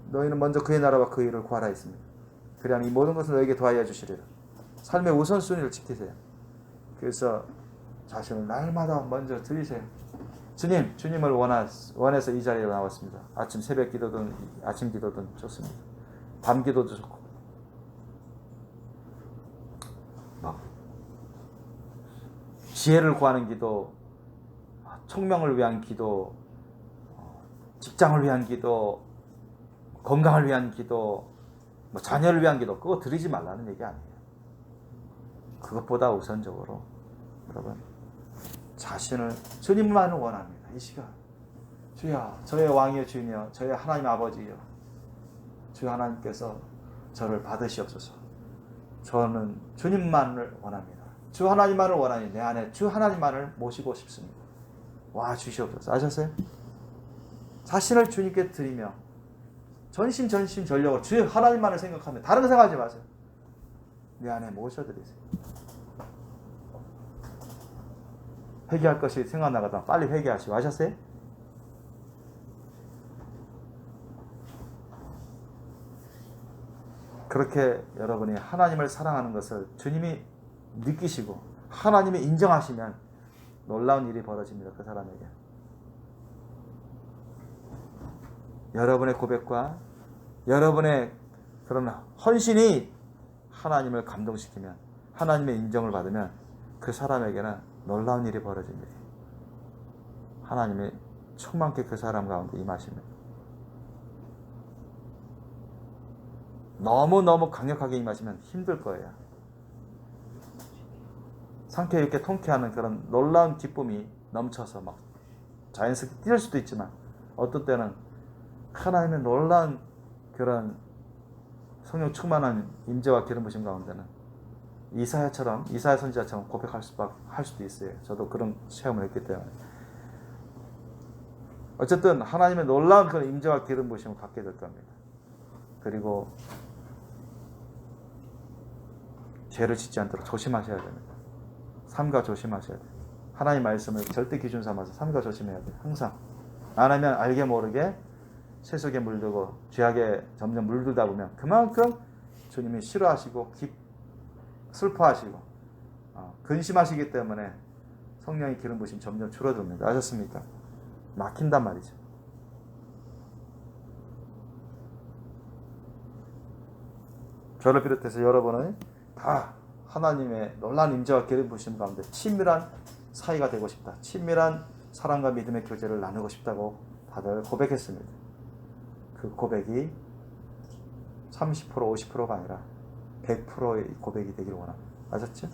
너희는 먼저 그의 나라와 그 일을 구하라 했습니다. 그리하면 이 모든 것을 너에게 더하여 주시리라. 삶의 우선순위를 지키세요. 그래서 자신을 날마다 먼저 드리세요. 주님을 원해서 이 자리에 나왔습니다. 아침 새벽 기도든 아침 기도든 좋습니다. 밤 기도도 좋고 지혜를 구하는 기도, 총명을 위한 기도, 직장을 위한 기도, 건강을 위한 기도, 자녀를 위한 기도, 그거 드리지 말라는 얘기 아니에요. 그것보다 우선적으로 여러분 자신을 주님만을 원합니다. 이 시간 주여 저의 왕이여 주님이여 저의 하나님 아버지여 주 하나님께서 저를 받으시옵소서. 저는 주님만을 원합니다. 주 하나님만을 원하니 내 안에 주 하나님만을 모시고 싶습니다. 와 주시옵소서. 아셨어요? 자신을 주님께 드리며 전심전력으로 주 하나님만을 생각하며 다른 거 생각하지 마세요. 내 안에 모셔드리세요. 회개할 것이 생각나가다 빨리 회개하시고. 아셨어요? 그렇게 여러분이 하나님을 사랑하는 것을 주님이 느끼시고 하나님이 인정하시면 놀라운 일이 벌어집니다. 그 사람에게. 여러분의 고백과 여러분의 그런 헌신이 하나님을 감동시키면 하나님의 인정을 받으면 그 사람에게는 놀라운 일이 벌어집니다. 하나님이 충만케 그 사람 가운데 임하시면 너무너무 강력하게 임하시면 힘들 거예요. 상쾌 있게 통쾌하는 그런 놀라운 기쁨이 넘쳐서 막 자연스럽게 뛸 수도 있지만 어떤 때는 하나님의 놀라운 그런 성령 충만한 임재와 기름 부심 가운데는 이사야 선지자처럼 고백할 수도 있어요. 저도 그런 체험을 했기 때문에. 어쨌든 하나님의 놀라운 그런 임재와 기름 부심을 갖게 될 겁니다. 그리고 죄를 짓지 않도록 조심하셔야 됩니다. 삼가 조심하셔야 돼요. 하나님 말씀을 절대 기준 삼아서 삼가 조심해야 돼요. 항상. 안 하면 알게 모르게 세속에 물들고 죄악에 점점 물들다 보면 그만큼 주님이 싫어하시고 슬퍼하시고 근심하시기 때문에 성령의 기름 부심 점점 줄어듭니다. 아셨습니까? 막힌단 말이죠. 저를 비롯해서 여러분은 다 하나님의 놀라운 임재와 기름 부심 가운데 친밀한 사이가 되고 싶다. 친밀한 사랑과 믿음의 교제를 나누고 싶다고 다들 고백했습니다. 그 고백이 30% 50%가 아니라 100%의 고백이 되기를 원합니다. 아셨죠?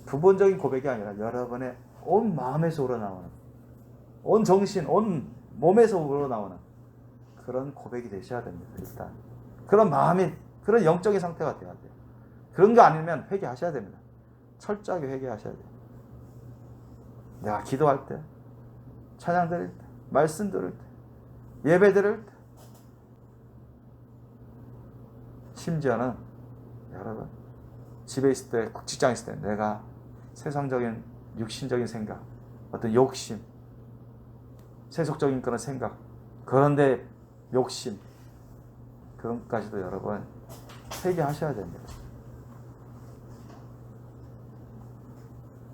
부분적인 고백이 아니라 여러분의 온 마음에서 우러나오는, 온 정신, 온 몸에서 우러나오는 그런 고백이 되셔야 됩니다. 일단 그런 마음이, 그런 영적인 상태가 돼야 돼요. 그런 거 아니면 회개하셔야 됩니다. 철저하게 회개하셔야 돼요. 내가 기도할 때, 찬양 드릴 때, 말씀 들을 때, 예배 드릴 때, 심지어는 여러분 집에 있을 때, 직장에 있을 때 내가 세상적인 육신적인 생각, 어떤 욕심, 세속적인 그런 생각, 그런데 욕심, 그런 것까지도 여러분 회개하셔야 됩니다.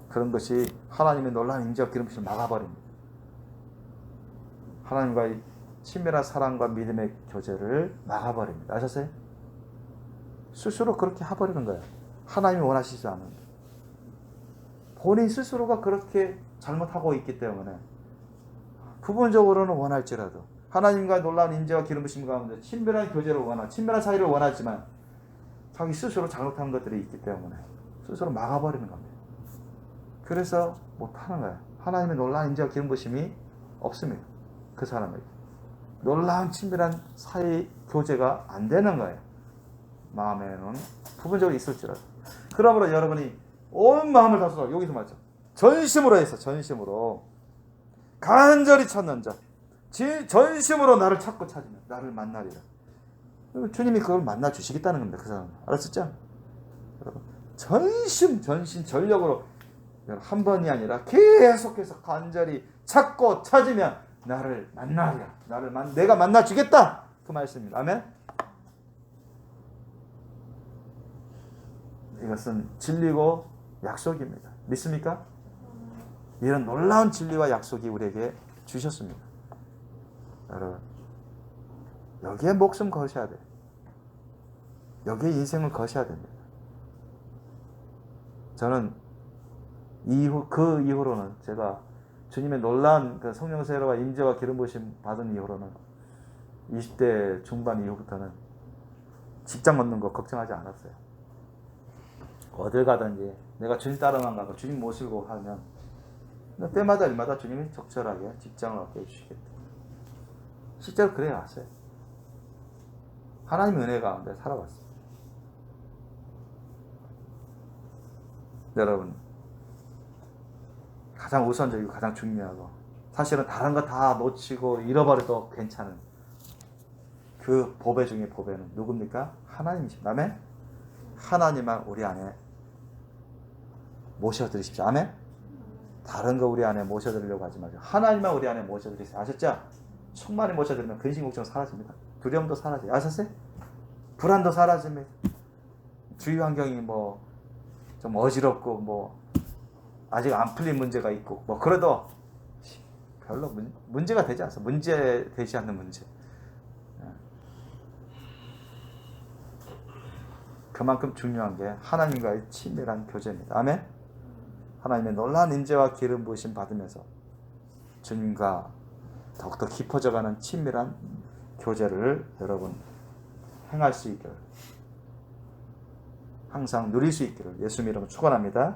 그런 것이 하나님의 놀라운 임재와 기름 부심을 막아버립니다. 하나님과의 친밀한 사랑과 믿음의 교제를 막아버립니다. 아셨어요? 스스로 그렇게 해버리는 거예요. 하나님이 원하시지 않는다. 본인 스스로가 그렇게 잘못하고 있기 때문에 부분적으로는 원할지라도 하나님과 놀라운 인재와 기름 부심 가운데 친밀한 교제를 친밀한 사이를 원하지만 자기 스스로 잘못한 것들이 있기 때문에 스스로 막아버리는 겁니다. 그래서 못하는 거예요. 하나님의 놀라운 인재와 기름 부심이 없습니다. 그 사람에게 놀라운 친밀한 사이 교제가 안 되는 거예요. 마음에는 부분적으로 있을지라도. 그러므로 여러분이 온 마음을 다 쏟아, 여기서 말죠, 전심으로 해서 전심으로 간절히 찾는 자, 전심으로 나를 찾고 찾으면 나를 만나리라. 주님이 그걸 만나 주시겠다는 겁니다. 그 사람 알았었죠? 여러분 전심 전력으로 한 번이 아니라 계속해서 간절히 찾고 찾으면 나를 만나리라. 내가 만나 주겠다. 그 말씀입니다. 아멘. 이것은 진리고 약속입니다. 믿습니까? 이런 놀라운 진리와 약속이 우리에게 주셨습니다. 여러분, 여기에 목숨 거셔야 돼요. 여기에 인생을 거셔야 됩니다. 저는 그 이후로는 제가 주님의 놀라운 그 성령 세례와 임재와 기름 부으심 받은 이후로는 20대 중반 이후부터는 직장 얻는 거 걱정하지 않았어요. 어딜 가든지 내가 주님 따라만 가고 주님 모시고 하면 때마다 일마다 주님이 적절하게 직장을 얻게 해주시겠다. 실제로 그래 왔어요. 하나님의 은혜 가운데 살아왔어요. 여러분, 가장 우선적이고 가장 중요하고 사실은 다른 거 다 놓치고 잃어버려도 괜찮은 그 보배 중에 보배는 누굽니까? 하나님이십니다. 아멘? 하나님만 우리 안에 모셔드리십시오. 아멘? 다른 거 우리 안에 모셔드리려고 하지 마세요. 하나님만 우리 안에 모셔드리세요. 아셨죠? 충만히 모셔드리면 근심 걱정 사라집니다. 두려움도 사라져요. 아셨어요? 불안도 사라집니다. 주위 환경이 좀 어지럽고 아직 안 풀린 문제가 있고 그래도 별로 문제가 되지 않습니다. 문제 되지 않는 문제. 그만큼 중요한 게 하나님과의 친밀한 교제입니다. 아멘? 하나님의 놀라운 인재와 기름 부으심 받으면서 주님과 더욱더 깊어져가는 친밀한 교제를 여러분 행할 수 있기를, 항상 누릴 수 있기를 예수 이름으로 축원합니다.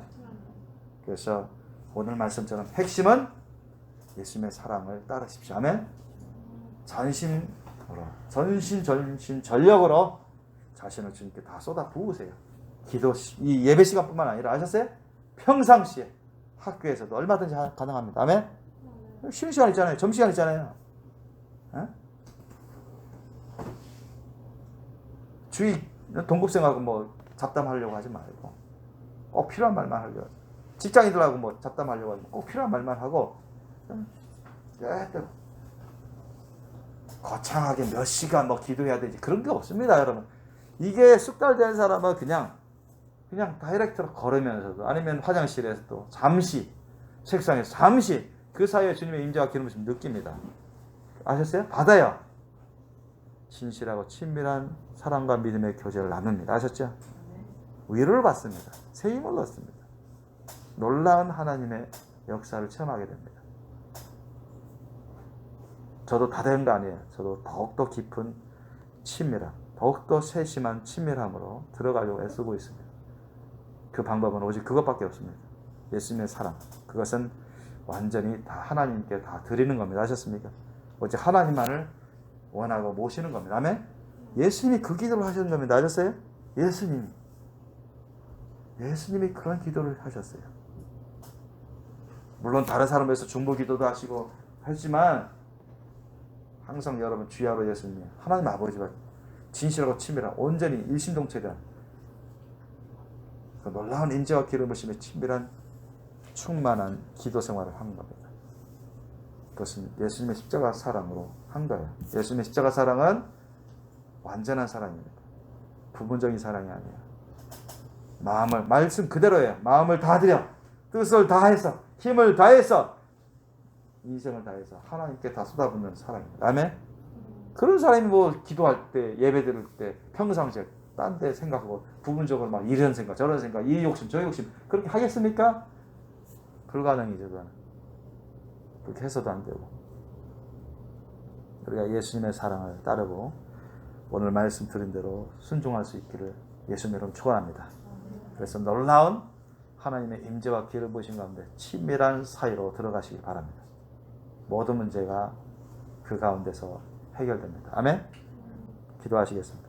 그래서 오늘 말씀처럼 핵심은 예수님의 사랑을 따르십시오. 아멘? 전력으로 자신을 주님께 다 쏟아 부으세요. 이 예배 시간뿐만 아니라 아셨어요? 평상시에 학교에서도 얼마든지 가능합니다. 아멘? 쉬는 시간 있잖아요. 점심시간 있잖아요. 주위 동급생하고 잡담하려고 하지 말고 꼭 필요한 말만 하려고, 직장인들하고 잡담하려고 하지 꼭 필요한 말만 하고 거창하게 몇 시간 기도해야 되지 그런 게 없습니다. 여러분, 이게 숙달된 사람은 그냥 다이렉트로 걸으면서도 아니면 화장실에서도 잠시 책상에서 잠시 그 사이에 주님의 임재와 기름 부으심을 느낍니다. 아셨어요? 받아요. 진실하고 친밀한 사랑과 믿음의 교제를 나눕니다. 아셨죠? 위로를 받습니다. 새 힘을 얻습니다. 놀라운 하나님의 역사를 체험하게 됩니다. 저도 다 된 거 아니에요. 저도 더욱더 깊은 친밀함, 더욱더 세심한 친밀함으로 들어가려고 애쓰고 있습니다. 그 방법은 오직 그것밖에 없습니다. 예수님의 사랑. 그것은 완전히 다 하나님께 다 드리는 겁니다. 아셨습니까? 오직 하나님만을 원하고 모시는 겁니다. 아멘? 예수님이 그 기도를 하시는 겁니다. 아셨어요? 예수님이 그런 기도를 하셨어요. 물론 다른 사람을 위해서 중보 기도도 하시고 하지만 항상 여러분 주야로 예수님, 하나님 아버지와 진실하고 친밀한 온전히 일심동체된 그 놀라운 인재와 기름 부으심의 친밀한 충만한 기도 생활을 한 겁니다. 그것은 예수님의 십자가 사랑으로 한 거예요. 예수님의 십자가 사랑은 완전한 사랑입니다. 부분적인 사랑이 아니에요. 말씀 그대로예요. 마음을 다 드려, 뜻을 다해서, 힘을 다해서, 인생을 다해서 하나님께 다 쏟아붓는 사랑입니다. 아멘? 그런 사람이 기도할 때, 예배 드릴 때 평상시에 딴 데 생각하고 부분적으로 이런 생각, 저런 생각, 이 욕심, 저 욕심 그렇게 하겠습니까? 불가능이죠. 그렇게 해서도 안 되고. 우리가 예수님의 사랑을 따르고 오늘 말씀 드린 대로 순종할 수 있기를 예수님 이름 축원합니다. 그래서 놀라운 하나님의 임재와 기름 부으신 가운데 친밀한 사이로 들어가시기 바랍니다. 모든 문제가 그 가운데서 해결됩니다. 아멘. 기도하시겠습니다.